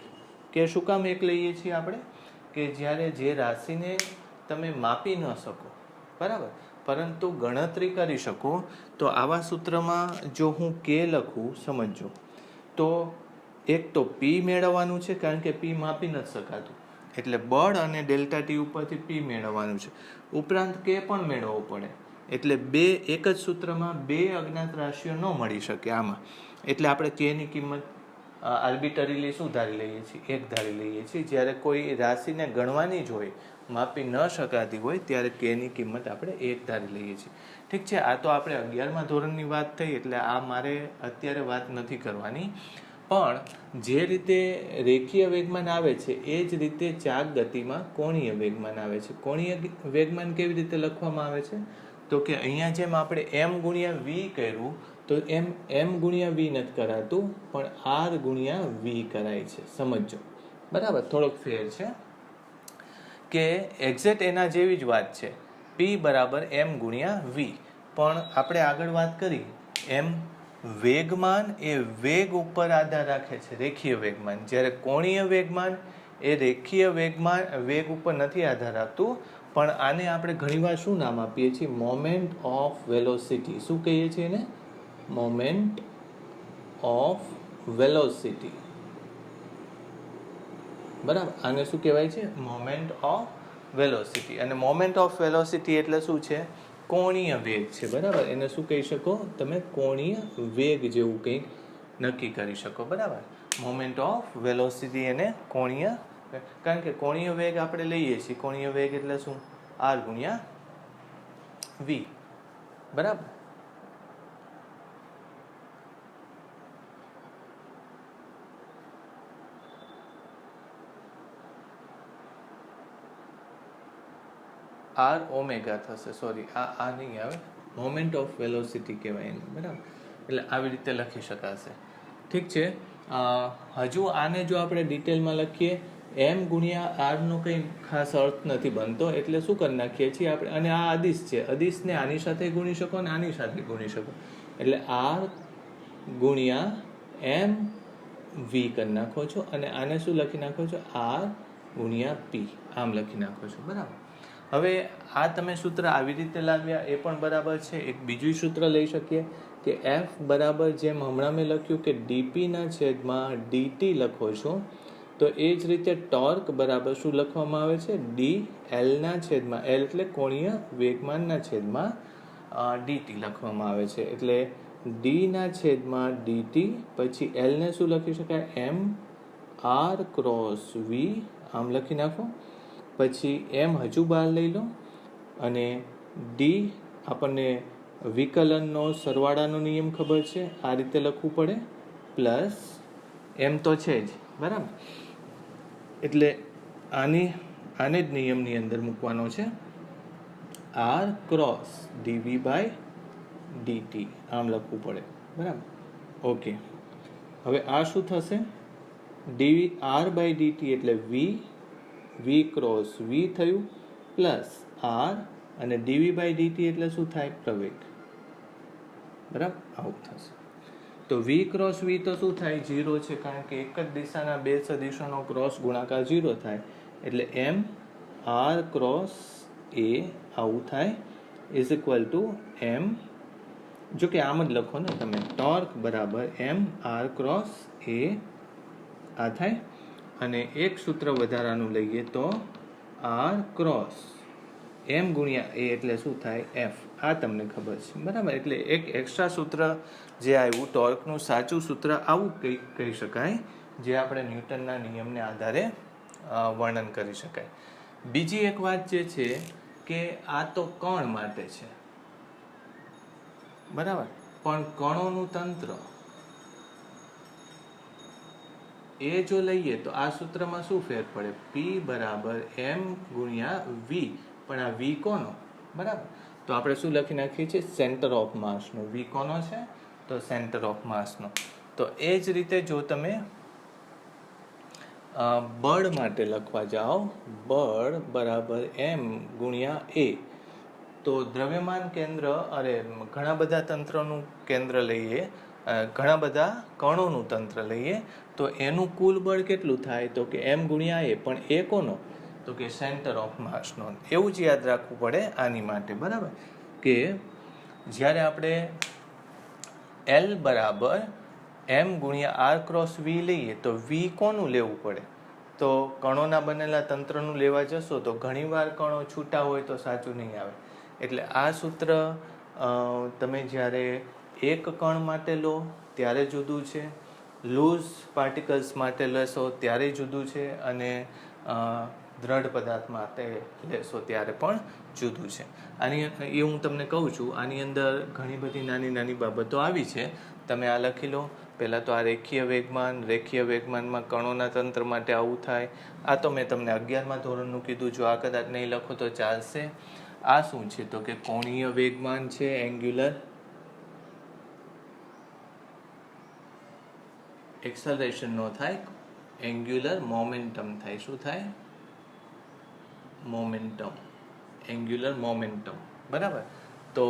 A: કે શું કામ 1 લઈએ છીએ આપણે? કે જ્યારે જે રાશિને તમે માપી ન શકો, બરાબર, પરંતુ ગણતરી કરી શકો, તો આવા સૂત્રમાં જો હું કે લખું, સમજજો, તો એક તો p મેળવવાનું છે, કારણ કે p માપી નથી શકાતું. એટલે બળ અને ડેલ્ટા ટી ઉપરથી p મેળવવાનું છે. ઉપરાંત કે પણ મેળવવો પડે. એટલે એક જ સૂત્રમાં બે અજ્ઞાત રાશિઓ ન મળી શકે આમાં. એટલે આપણે કે ની કિંમત આર્બિટરીલી શું ધારી લઈએ છીએ? 1 ધારી લઈએ છીએ. જ્યારે કોઈ રાશિને ગણવાની જ હોય, માપી ન શકાતી હોય, ત્યારે કે ની કિંમત આપણે 1 ધારી લઈએ છીએ. ઠીક છે. આ તો આપણે 11મા ધોરણની વાત થઈ, એટલે આ મારે અત્યારે વાત નથી કરવાની. પણ જે રીતે રેખીય વેગમાન આવે છે એ જ રીતે ચાક ગતિમાં કોણીય વેગમાન આવે છે. કોણીય વેગમાન કેવી રીતે લખવામાં આવે છે? તો કે અહીંયા જેમ આપણે m ગુણ્યા v કર્યું, તો m ગુણ્યા v નથી કરાતું, પણ r ગુણ્યા v કરાય છે. સમજો, બરાબર. થોડોક ફેર છે કે એક્ઝેક્ટ એના જેવી જ વાત છે. p બરાબર m ગુણ્યા v. પણ આપણે આગળ વાત કરી એમ વેગમાન એ વેગ ઉપર આધાર રાખે છે, રેખીય વેગમાન. જ્યારે કોણીય વેગમાન એ રેખીય વેગ ઉપર નથી આધાર રાખતું, પણ આને આપણે ઘણીવાર શું નામ આપીએ છીએ? Moment of velocity. શું કહીએ છીએ એને? મોમેન્ટ ઓફ વેલોસિટી, બરાબર. આને શું કહેવાય છે? Moment of velocity. અને મોમેન્ટ ઓફ વેલોસિટી એટલે શું છે? કોણીય વેગ છે, બરાબર. એને શું કહી શકો તમે? કોણીય વેગ જેવું કંઈક નક્કી કરી શકો, બરાબર. મોમેન્ટ ઓફ વેલોસિટી એને કોણીય, કારણ કે કોણીય વેગ આપણે લઈએ છીએ. કોણીય વેગ એટલે શું? r ગુણ્યા v, બરાબર. આર ઓમેગા થશે. સોરી, આ નહીં આવે, મોમેન્ટ ઓફ વેલોસિટી કહેવાય એને, બરાબર. એટલે આવી રીતે લખી શકાશે. ઠીક છે. હજુ આને જો આપણે ડિટેલમાં લખીએ, એમ ગુણ્યા આરનો કંઈ ખાસ અર્થ નથી બનતો, એટલે શું કરી નાખીએ છીએ આપણે, અને આ અદિશ છે, અદિશને આની સાથે ગુણી શકો અને આની સાથે ગુણી શકો, એટલે આર ગુણ્યા એમ વી કરી નાખો છો, અને આને શું લખી નાખો છો, આર ગુણ્યા પી, આમ લખી નાખો છો, બરાબર. હવે આ તમે સૂત્ર આવી રીતે લાવ્યા એ પણ બરાબર છે. એક બીજું સૂત્ર લઈ શકીએ કે એફ બરાબર, જેમ હમણાં મેં લખ્યું કે ડીપીના છેદમાં ડીટી લખો છો, તો એ જ રીતે ટોર્ક બરાબર શું લખવામાં આવે છે, ડી એલના છેદમાં, એલ એટલે કોણીય વેગમાનના છેદમાં ડીટી લખવામાં આવે છે. એટલે ડીના છેદમાં ડીટી, પછી એલને શું લખી શકાય, એમ આર ક્રોસ વી, આમ લખી નાખો. પછી એમ હજુ બહાર લઈ લો, અને ડી આપણને વિકલનનો સરવાળાનો નિયમ ખબર છે, આ રીતે લખવું પડે, પ્લસ એમ તો છે જ, બરાબર. એટલે આને જ નિયમની અંદર મૂકવાનો છે, r cross dv by dt, આમ લખવું પડે, બરાબર. ઓકે, હવે આ શું થશે, ડીવી આર બાય ડીટી એટલે વી ક્રોસ વી થયું, પ્લસ આર, અને ડીવી બાય ડીટી એટલે શું થાય, પ્રવેગ, બરાબર, આવું થશે. તો વી ક્રોસ વી તો શું થાય, 0 છે, કારણ કે એક જ દિશાના બે સદિશોનો ક્રોસ ગુણાકાર 0 થાય, એટલે એમ આર ક્રોસ એ આવું થાય, ઇઝ ઇક્વલ ટુ એમ, જો કે આમ જ લખો ને તમે, ટોર્ક બરાબર એમ આર ક્રોસ એ આ થાય, અને એક સૂત્ર વધારાનું લઈએ તો આર ક્રોસ એમ ગુણ્યા એ એટલે શું થાય, એફ. આ તમને ખબર છે, બરાબર. એટલે એક એક્સ્ટ્રા સૂત્ર જે આવ્યું, ટોર્કનું સાચું સૂત્ર આવું કહી શકાય, જે આપણે ન્યૂટનના નિયમને આધારે વર્ણન કરી શકાય. બીજી એક વાત જે છે કે આ તો કણ માટે છે, બરાબર, પણ કણોનું તંત્ર એ જો લઈએ તો આ સૂત્રમાં શું ફેર પડે, પી બરાબર એમ ગુણ્યા વી, પણ આ વી કોનો, બરાબર. તો આપણે શું લખી નાખીએ છીએ, સેન્ટર ઓફ માસનો. વી કોનો છે, તો સેન્ટર ઓફ માસનો. તો એ જ રીતે જો તમે બળ માટે લખવા જાઓ, બળ બરાબર એમ ગુણ્યા એ, તો દ્રવ્યમાન કેન્દ્ર, ઘણા બધા તંત્રનું કેન્દ્ર લઈએ, ઘણા બધા કણોનું તંત્ર લઈએ, તો એનું કુલ બળ કેટલું થાય, તો કે એમ ગુણ્યા એ, પણ એ કોનો, તો કે સેન્ટર ઓફ માસનો. એવું જ યાદ રાખવું પડે આની માટે, બરાબર, કે જ્યારે આપણે એલ બરાબર એમ ગુણ્યા આર ક્રોસ વી લઈએ, તો વી કોનું લેવું પડે, તો કણોના બનેલા તંત્રનું લેવા જશો તો ઘણીવાર કણો છૂટા હોય તો સાચું નહીં આવે. એટલે આ સૂત્ર તમે જ્યારે એક કણ માટે લો ત્યારે જુદું છે, લૂઝ પાર્ટિકલ્સ માટે લેશો ત્યારે જુદું છે, અને દ્રઢ પદાર્થ માટે લેશો ત્યારે પણ જુદું છે. એ હું તમને કહું છું, આની અંદર ઘણી બધી નાની નાની બાબતો આવી છે, તમે આ લખી લો. પહેલાં તો આ રેખીય વેગમાનમાં કણોના તંત્ર માટે આવું થાય. આ તો મેં તમને 11મા ધોરણનું કીધું, જો આ કદાચ નહીં લખો તો ચાલશે. આ શું છે, તો કે કોણીય વેગમાન છે, એંગ્યુલર એક્સલરેશન નો થાય, એંગ્યુલર મોમેન્ટમ થાય. શું થાય, મોમેન્ટમ, એંગ્યુલર મોમેન્ટમ, બરાબર. તો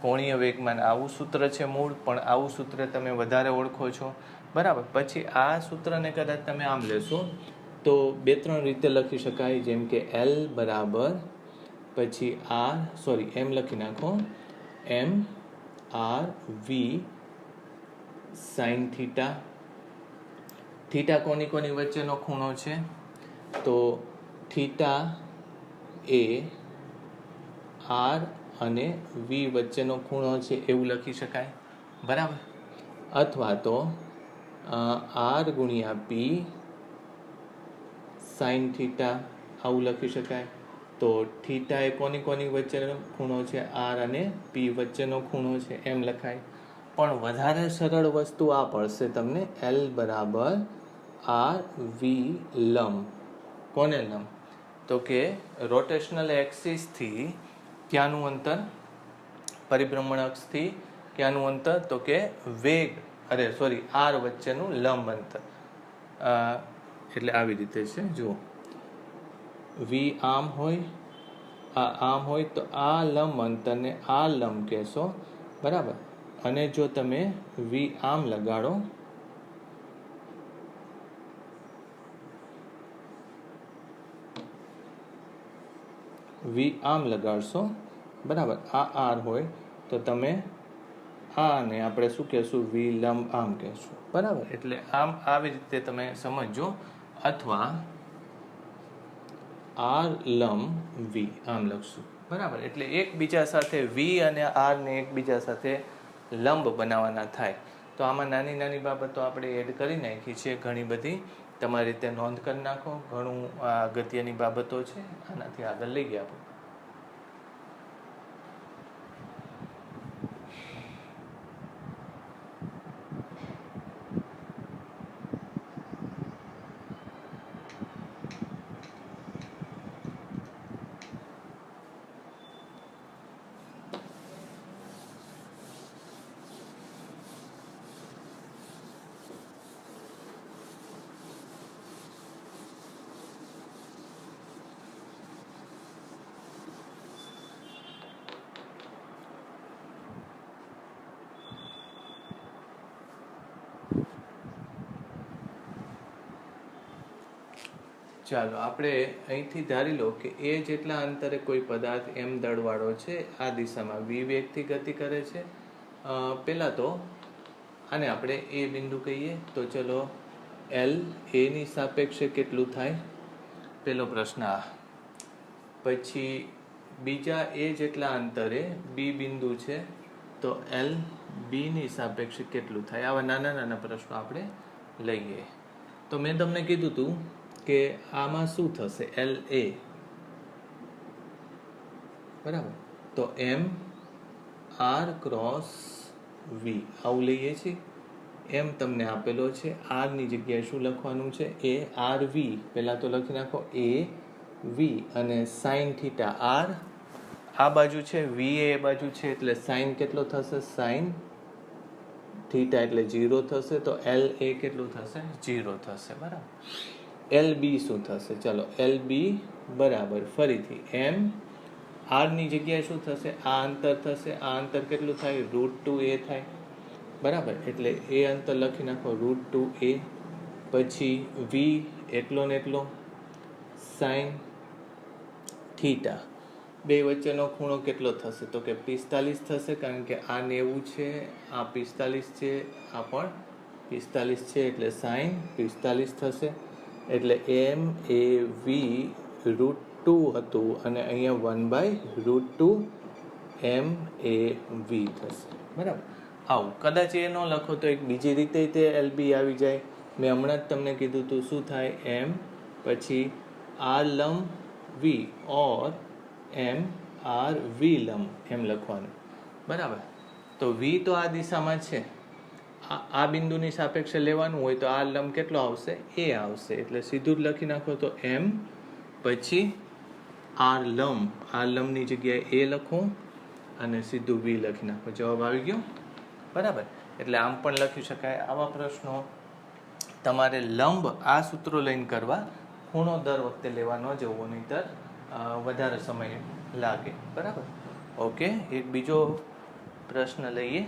A: કોણીય વેગમાન આવું સૂત્ર છે મૂળ, પણ આવું સૂત્ર તમે વધારે ઓળખો છો, બરાબર. પછી આ સૂત્રને કદાચ તમે આમ લેશો તો 2-3 રીતે લખી શકાય, જેમ કે એલ બરાબર પછી એમ લખી નાખો, એમ આર વી સાઇન થીટા. થીટા કોની વચ્ચેનો ખૂણો છે, તો થીટા એ આર અને વી વચ્ચેનો ખૂણો છે, એવું લખી શકાય, બરાબર. અથવા તો આર ગુણ્યા પી સાઇન થીટા, આવું લખી શકાય. તો થીટા એ કોની વચ્ચેનો ખૂણો છે, આર અને પી વચ્ચેનો ખૂણો છે, એમ લખાય. પણ વધારે સરળ વસ્તુ આ પડશે તમને, એલ બરાબર આર વી લંબ. કોને લંબ, તો કે રોટેશનલ એક્સિસથી ક્યાંનું અંતર, પરિભ્રમણ અક્ષથી ક્યાંનું અંતર, તો કે વેગ આર વચ્ચેનું લંબ અંતર. એટલે આવી રીતે છે, જુઓ વી આમ હોય, આ આમ હોય તો આ લંબ અંતરને આ લંબ કહેશો, બરાબર. અને જો તમે વી આમ લગાડો, વી આમ લગાડશો, બરાબર, આ આર હોય તો તમે આને આપણે શું કહેશું, વી લંબ આમ કહેશું, બરાબર. એટલે આમ આવી રીતે તમે સમજો, અથવા આર લંબ વી આમ લખશું, બરાબર. એટલે એકબીજા સાથે વી અને આર ને એકબીજા સાથે લંબ બનાવવાના થાય. તો આમાં નાની નાની બાબતો આપણે એડ કરી નાખી છે, ઘણી બધી તમારી રીતે નોંધ કરી નાખો. ઘણું અગત્યની બાબતો છે, આનાથી આગળ લઈ ગયા. ચાલો આપણે અહીંથી ધારી લો કે એ જેટલા અંતરે કોઈ પદાર્થ એમ દળવાળો છે, આ દિશામાં વી વેગથી ગતિ કરે છે. પહેલાં તો આને આપણે એ બિંદુ કહીએ. તો ચલો એલ એની સાપેક્ષે કેટલું થાય, પહેલો પ્રશ્ન આ. પછી બીજા એ જેટલા અંતરે બી બિંદુ છે, તો એલ બીની સાપેક્ષે કેટલું થાય. આવા નાના નાના પ્રશ્નો આપણે લઈએ. તો મેં તમને કીધું હતું કે આમાં શું થશે, એલ એ, બરાબર. તો એમ આર ક્રોસ વી આવું લઈએ છીએ. એમ તમને આપેલો છે, આરની જગ્યાએ શું લખવાનું છે, એ આર વી. પહેલાં તો લખી નાખો એ વી અને સાઇન થીટા આર. આ બાજુ છે વી એ બાજુ છે, એટલે સાઇન કેટલો થશે, સાઇન થીટા એટલે 0 થશે. તો એલ એ કેટલું થશે, 0 થશે, બરાબર. એલ બી શું થશે, ચલો એલ બી બરાબર ફરીથી એમ આરની જગ્યાએ શું થશે, આ અંતર થશે. આ અંતર કેટલું થાય, √2a થાય, બરાબર. એટલે એ અંતર લખી નાખો √2a. પછી વી એટલો ને એટલો સાઇન થીટા, બે વચ્ચેનો ખૂણો કેટલો થશે, તો કે 45 થશે. કારણ કે આ 90 છે, આ 45 છે, આ પણ 45 છે, એટલે સાઇન 45 થશે. એટલે એમ એ વી √2 હતું અને અહીંયા 1/√2 એમ એ વી થશે, બરાબર. આવું કદાચ એ ન લખો તો એક બીજી રીતે તે એલ બી આવી જાય. મેં હમણાં જ તમને કીધું હતું શું થાય, એમ પછી આર લંબ વી ઓર એમ આર વી લંબ એમ લખવાનું, બરાબર. તો વી તો આ દિશામાં છે, આ બિંદુની સાપેક્ષે લેવાનું હોય તો આ લંબ કેટલો આવશે, એ આવશે. એટલે સીધું જ લખી નાખો. તો એમ પછી આર લંબની જગ્યાએ એ લખો અને સીધું વી લખી નાખો. જવાબ આવી ગયો, બરાબર. એટલે આમ પણ લખી શકાય. આવા પ્રશ્નો તમારે લંબ આ સૂત્રો લઈને કરવા, ખૂણો દર વખતે લેવા ન જવો, નહીંતર વધારે સમય લાગે, બરાબર. ઓકે, એક બીજો પ્રશ્ન લઈએ.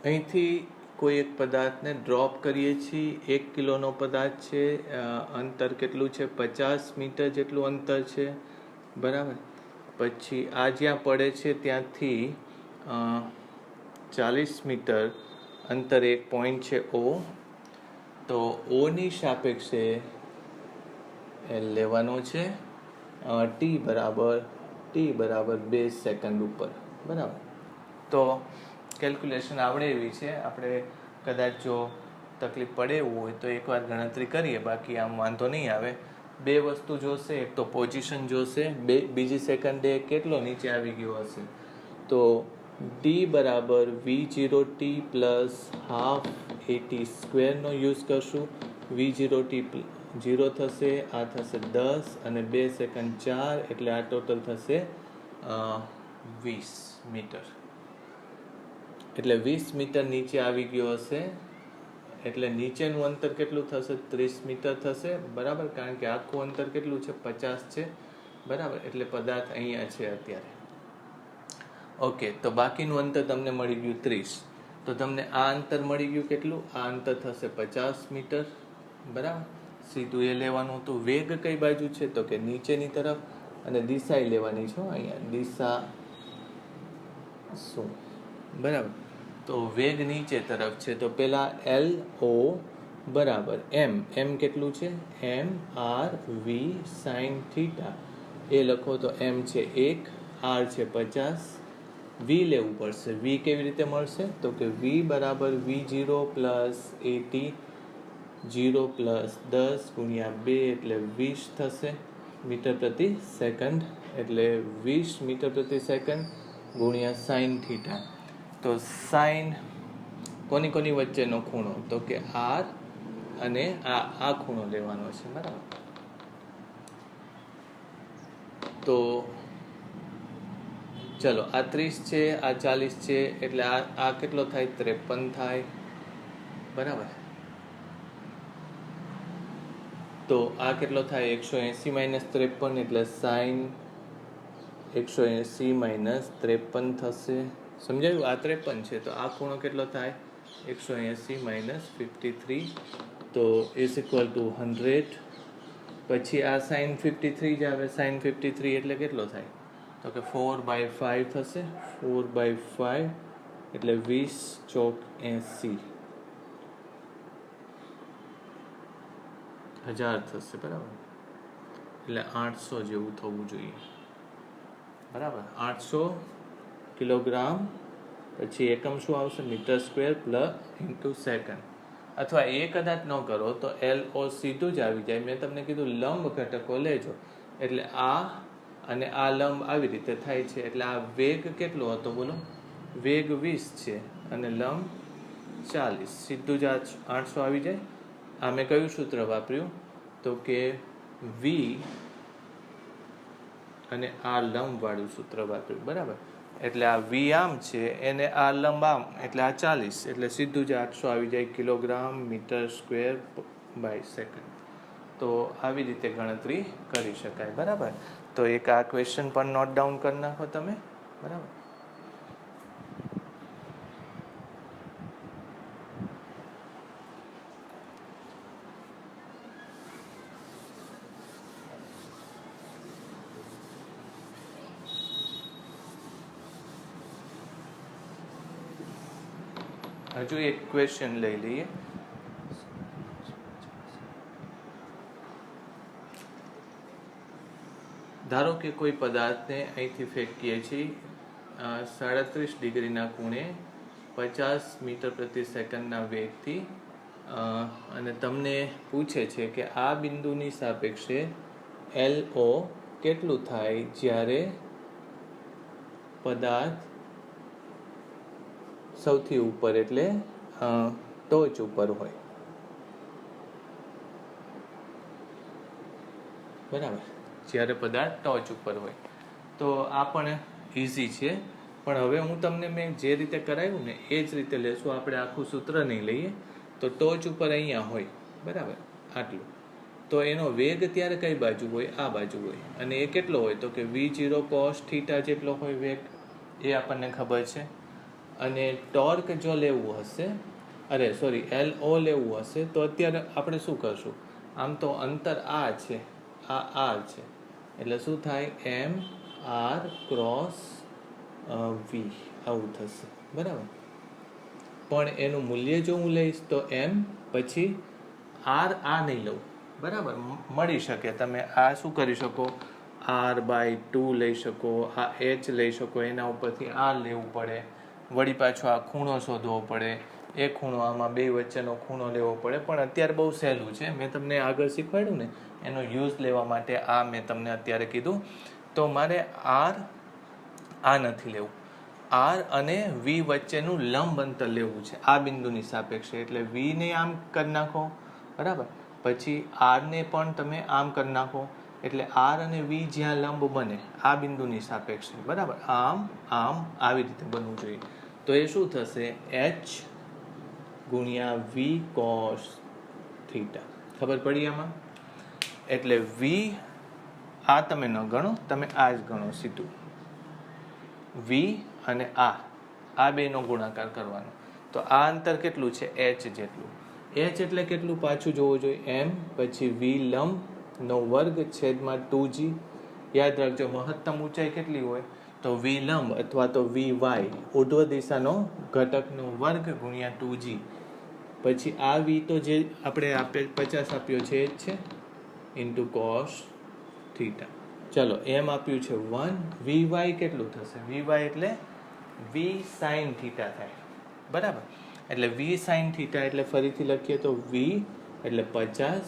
A: અહીંથી કોઈ એક પદાર્થને ડ્રોપ કરીએ છીએ. 1 કિલોનો પદાર્થ છે, અંતર કેટલું છે, 50 મીટર જેટલું અંતર છે, બરાબર. પછી આ જ્યાં પડે છે ત્યાંથી 40 મીટર અંતરે એક પોઈન્ટ છે ઓ. તો ઓની સાપેક્ષે લેવાનો છે ટી બરાબર 2 સેકન્ડ ઉપર, બરાબર. તો કેલ્ક્યુલેશન આવડે એવી છે. આપણે કદાચ જો તકલીફ પડે એવું હોય તો એકવાર ગણતરી કરીએ, બાકી આમ વાંધો નહીં આવે. બે વસ્તુ જોશે, એક તો પોઝિશન જોશે, બીજી સેકન્ડે કેટલો નીચે આવી ગયો હશે. તો d બરાબર v0t પ્લસ હાફ એટી સ્ક્વેરનો યુઝ કરશું. v0t 0 થશે, આ થશે 10 અને 2 સેકન્ડ 4, એટલે આ ટોટલ થશે 20 મીટર. એટલે 20 મીટર નીચે આવી ગયો હશે. એટલે નીચેનું અંતર કેટલું થશે? 30 મીટર થશે, બરાબર. કારણ કે આખું અંતર કેટલું છે? 50 છે, બરાબર. એટલે પદાર્થ અહીંયા છે અત્યારે. ઓકે, તો બાકીનું અંતર તમને મળી ગયું 30. તો તમને આ અંતર મળી ગયું કેટલું? આ અંતર થશે 50 મીટર, બરાબર. સીધું એ લેવાનું હતું. વેગ કઈ બાજુ છે? તો કે નીચેની તરફ. અને દિશા લેવાની છે અહીંયા. દિશા શું? બરાબર. તો વેગ નીચે તરફ છે. તો પેલા LO બરાબર m કેટલું છે? mr v sin theta. એ લખો તો m છે 1, r છે 50, v લેવું પડશે. v કેવી રીતે મળશે? તો કે v બરાબર v0 પ્લસ 80, 0 પ્લસ 10 ગુણ્યા 2 એટલે 20 થશે મીટર પ્રતિ સેકન્ડ. એટલે 20 મીટર પ્રતિ સેકન્ડ ગુણ્યા સાઇન થીટા. તો સાઇન કોની વચ્ચેનો ખૂણો? તો કે r અને આ ખૂણો લેવાનો છે, બરાબર. તો ચલો, આ 30 છે, આ 40 છે, એટલે આ કેટલો થાય? 53 થાય, બરાબર. તો આ કેટલો થાય? 180 માઇનસ 53, એટલે સાઇન 180 માઇનસ 53 થશે. સમજાયું? આ 53 છે, તો આ ખૂણો કેટલો થાય? 180 માઇનસ 53. તો ઇઝ ઇક્વલ ટુ 100. પછી આ સાઇન 53 જ આવે. સાઇન 53 એટલે કેટલો થાય? તો કે 4/5 થશે. 4/5 એટલે 20 ચોક 80 1000 થશે, બરાબર. એટલે 800 જેવું થવું જોઈએ, બરાબર. 800 કિલોગ્રામ. પછી એકમ શું આવશે? Metre square plus into second. અથવા એ કદાચ ન કરો તો LO સીધું જ આવી જાય. મેં તમને કીધું લંબ ઘટકો લેજો. એટલે આ અને આ લંબ આવી રીતે થાય છે. એટલે આ વેગ કેટલો હતો? બોલો. વેગ 20 છે અને લંબ 40. સીધું જ આ 800 આવી જાય. આ મેં કયું સૂત્ર વાપર્યું? તો કે v અને આ લંબ વાળું સૂત્ર વાપર્યું, બરાબર. એટલે આ v આમ છે એને આ લંબ આમ, એટલે આ 40. એટલે સીધું જ 800 આવી જાય kilogram metre square by second. તો આવી રીતે ગણતરી કરી શકાય, બરાબર. તો એક આ ક્વેશ્ચન પણ નોટ ડાઉન કરી નાખો તમે, બરાબર. હજુ એક ક્વેશ્ચન લઈ લઈએ. ધારો કે કોઈ પદાર્થને અહીંથી ફેંકીએ છીએ 37 ડિગ્રીના ખૂણે 50 મીટર પ્રતિ સેકન્ડના વેગથી, અને તમને પૂછે છે કે આ બિંદુની સાપેક્ષે LO કેટલું થાય જ્યારે પદાર્થ સૌથી ઉપર એટલે ટોચ ઉપર હોય, બરાબર. જ્યારે પદાર્થ ટોચ ઉપર હોય. તો આ પણ ઇઝી છે. પણ હવે હું તમને મેં જે રીતે કરાવ્યું ને એ જ રીતે લેશું. આપણે આખું સૂત્ર નહીં લઈએ. તો ટોચ ઉપર અહીંયા હોય, બરાબર, આટલું. તો એનો વેગ ત્યારે કઈ બાજુ હોય? આ બાજુ હોય. અને એ કેટલો હોય? તો કે v0 cos થીટા જેટલો હોય વેગ. એ આપણને ખબર છે. અને ટોર્ક જો લેવું હશે, LO લેવું હશે, તો અત્યારે આપણે શું કરશું? આમ તો અંતર આ છે, આ r છે. એટલે શું થાય? mr ક્રોસ v આવું થશે, બરાબર. પણ એનું મૂલ્ય જો હું લઈશ તો m, પછી r આ નહીં લઉં, બરાબર. મળી શકે. તમે આ શું કરી શકો? r/2 લઈ શકો, આ h લઈ શકો. એના ઉપરથી r લેવું પડે. વળી પાછો આ ખૂણો શોધવો પડે. એ ખૂણો આમાં બે વચ્ચેનો ખૂણો લેવો પડે, પણ અત્યારે બહુ સહેલું છે. મેં તમને આગળ શીખવાડ્યું ને એનો યુઝ લેવા માટે આ મેં તમને અત્યારે કીધું. તો મારે આ નથી લેવું, આર અને વી વચ્ચેનું લંબ અંતર લેવું છે આ બિંદુની સાપેક્ષે. એટલે વીને આમ કરી નાખો, બરાબર. પછી આરને પણ તમે આમ કરી નાખો. એટલે આર અને વી જ્યાં લંબ બને આ બિંદુની સાપેક્ષે, બરાબર, આમ આમ આવી રીતે બનવું જોઈએ. તો એ શું થશે? એચ ગુણ્યા વી કોસ થીટા. ખબર પડી આમાં? એટલે વી આ તમે ન ગણો, તમે આ જ ગણો સીધું. વી અને આ બેનો ગુણાકાર કરવાનો. તો આ અંતર કેટલું છે? એચ જેટલું. એચ એટલે કેટલું પાછું જોવું જોઈએ? એમ, પછી વી લંબ નો વર્ગ છેદમાં 2g. યાદ રાખજો, મહત્તમ ઊંચાઈ કેટલી હોય? તો વી લંબ અથવા તો વી વાય, ઉર્ધ્વ દિશાનો ઘટકનો વર્ગ ગુણ્યા 2g. પછી આ વી તો જે આપણે 50 આપ્યો છે એ જ છે, ઇન્ટુ કોસ થીટા. ચલો, એમ આપ્યું છે 1. વી વાય કેટલું થશે? વી વાય એટલે વી સાઇન થીટા થાય, બરાબર. એટલે વી સાઇન થીટા એટલે ફરીથી લખીએ તો વી એટલે 50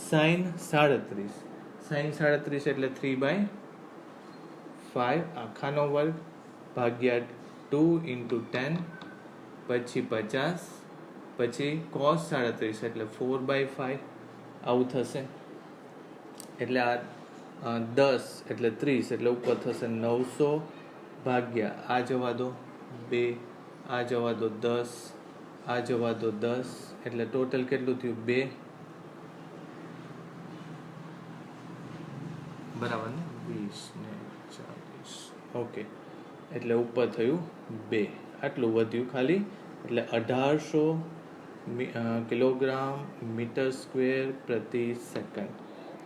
A: સાઇન 37. સાઇન 37 એટલે 3/5 આખાનો વર્ગ ભાગ્યા 2 ઇન્ટુ 10, પછી 50, પછી cos 37 એટલે 4/5 આવું થશે. એટલે આ 10 એટલે 30 એટલે ઉપર થશે 900 ભાગ્યા આ જવા દો 2, આ જવા દો 10, આ જવા દો 10, એટલે ટોટલ કેટલું થયું? 2, બરાબર ને? 20 ને 40, ઓકે. એટલે ઉપર થયું 2, આટલું વધ્યું ખાલી. એટલે 1800 કિલોગ્રામ મીટર સ્ક્વેર પ્રતિ સેકન્ડ.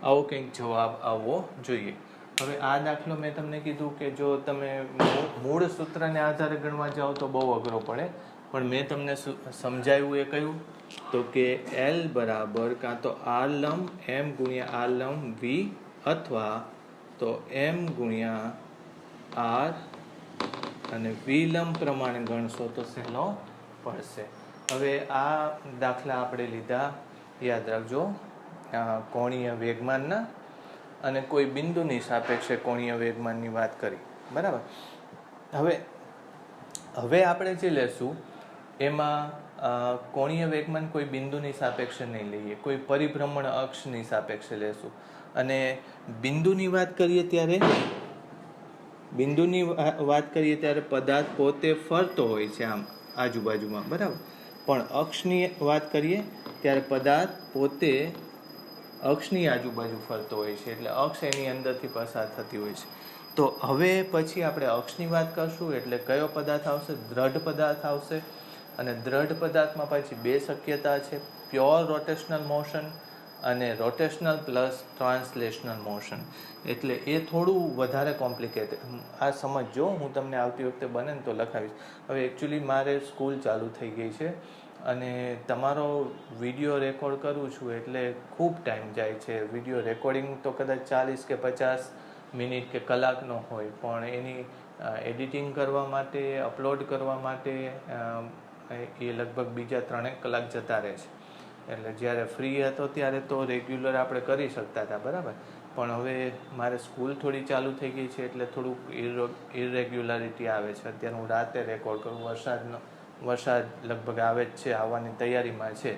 A: આવો કંઈક જવાબ આવવો જોઈએ. હવે આ દાખલો મેં તમને કીધું કે જો તમે મૂળ સૂત્રને આધારે ગણવા જાઓ તો બહુ અઘરો પડે, પણ મેં તમને સમજાવ્યું એ કહ્યું તો કે એલ બરાબર કાં તો આર લંબ એમ ગુણ્યા આર લંબ વી, અથવા તો એમ ગુણ્યા આર અને વી લંબ પ્રમાણે ગણશો તો સહેલો પડશે. હવે આ દાખલા આપણે લીધા, યાદ રાખજો, કોણીય વેગમાનના અને કોઈ બિંદુની સાપેક્ષે કોણીય વેગમાનની વાત કરી, બરાબર. હવે આપણે જે લેશું એમાં કોણીય વેગમાન કોઈ બિંદુની સાપેક્ષે નહીં લઈએ, કોઈ પરિભ્રમણ અક્ષની સાપેક્ષે લેશું. અને બિંદુની વાત કરીએ ત્યારે પદાર્થ પોતે ફરતો હોય છે આમ આજુબાજુમાં, બરાબર. પણ અક્ષની વાત કરીએ ત્યારે પદાર્થ પોતે અક્ષની આજુબાજુ ફરતો હોય છે, એટલે અક્ષ એની અંદરથી પસાર થતી હોય છે. તો હવે પછી આપણે અક્ષની વાત કરશું એટલે કયો પદાર્થ આવશે? દ્રઢ પદાર્થ આવશે. અને દ્રઢ પદાર્થમાં પછી બે શક્યતા છે, પ્યોર રોટેશનલ મોશન અને રોટેશનલ પ્લસ ટ્રાન્સલેશનલ મોશન. એટલે એ થોડું વધારે કોમ્પ્લિકેટેડ. આ સમજજો, હું તમને આવતી વખતે બને ને તો લખાવીશ. હવે એકચ્યુઅલી મારે સ્કૂલ ચાલુ થઈ ગઈ છે અને તમારો વિડીયો રેકોર્ડ કરું છું એટલે ખૂબ ટાઈમ જાય છે. વિડીયો રેકોર્ડિંગ તો કદાચ 40 કે 50 મિનિટ કે કલાકનો હોય, પણ એની એડિટિંગ કરવા માટે, અપલોડ કરવા માટે એ લગભગ બીજા 3 કલાક જતા રહે છે. એટલે જ્યારે ફ્રી હતો ત્યારે તો રેગ્યુલર આપણે કરી શકતા હતા, બરાબર. પણ હવે મારે સ્કૂલ થોડી ચાલુ થઈ ગઈ છે એટલે થોડુંક ઇરેગ્યુલારિટી આવે છે. અત્યારે હું રાતે રેકોર્ડ કરું, વરસાદ લગભગ આવે જ છે, આવવાની તૈયારીમાં છે.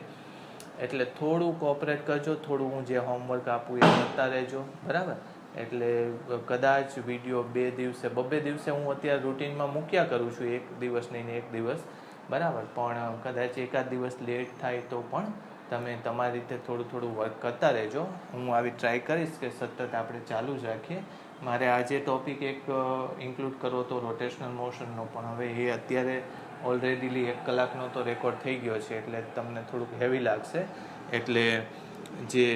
A: એટલે થોડું કોઓપરેટ કરજો, થોડું હું જે હોમવર્ક આપું એ કરતા રહેજો, બરાબર. એટલે કદાચ વિડીયો 2 દિવસે 2 દિવસે હું અત્યારે રૂટીનમાં મૂક્યા કરું છું, 1 દિવસ નહીં ને 1 દિવસ, બરાબર. પણ કદાચ એકાદ દિવસ લેટ થાય તો પણ તમે તમારી રીતે થોડું વર્ક કરતા રહેજો. હું આવી ટ્રાય કરીશ કે સતત આપણે ચાલુ જ રાખીએ. મારે આજે ટોપિક એક ઇન્ક્લુડ કરવો તો રોટેશનલ મોશનનો, પણ હવે એ અત્યારે ઓલરેડી 1 કલાકનો તો રેકોર્ડ થઈ ગયો છે એટલે તમને થોડુંક હેવી લાગશે. એટલે જે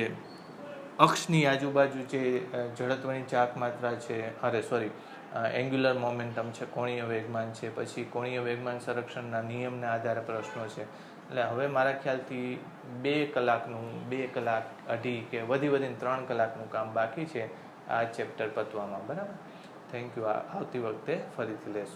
A: અક્ષની આજુબાજુ જે જડત્વની ચાક માત્રા છે, એન્ગ્યુલર મોમેન્ટમ છે, કોણીય વેગમાન છે, પછી કોણીય વેગમાન સંરક્ષણના નિયમના આધારે પ્રશ્નો છે. એટલે હવે મારા ખ્યાલથી 2 કલાકનું, 2 કલાક, 2.5 કે વધીને 3 કલાકનું કામ બાકી છે આ ચેપ્ટર પતવામાં, બરાબર. Thank you. આવતી વખતે ફરીથી લેશું.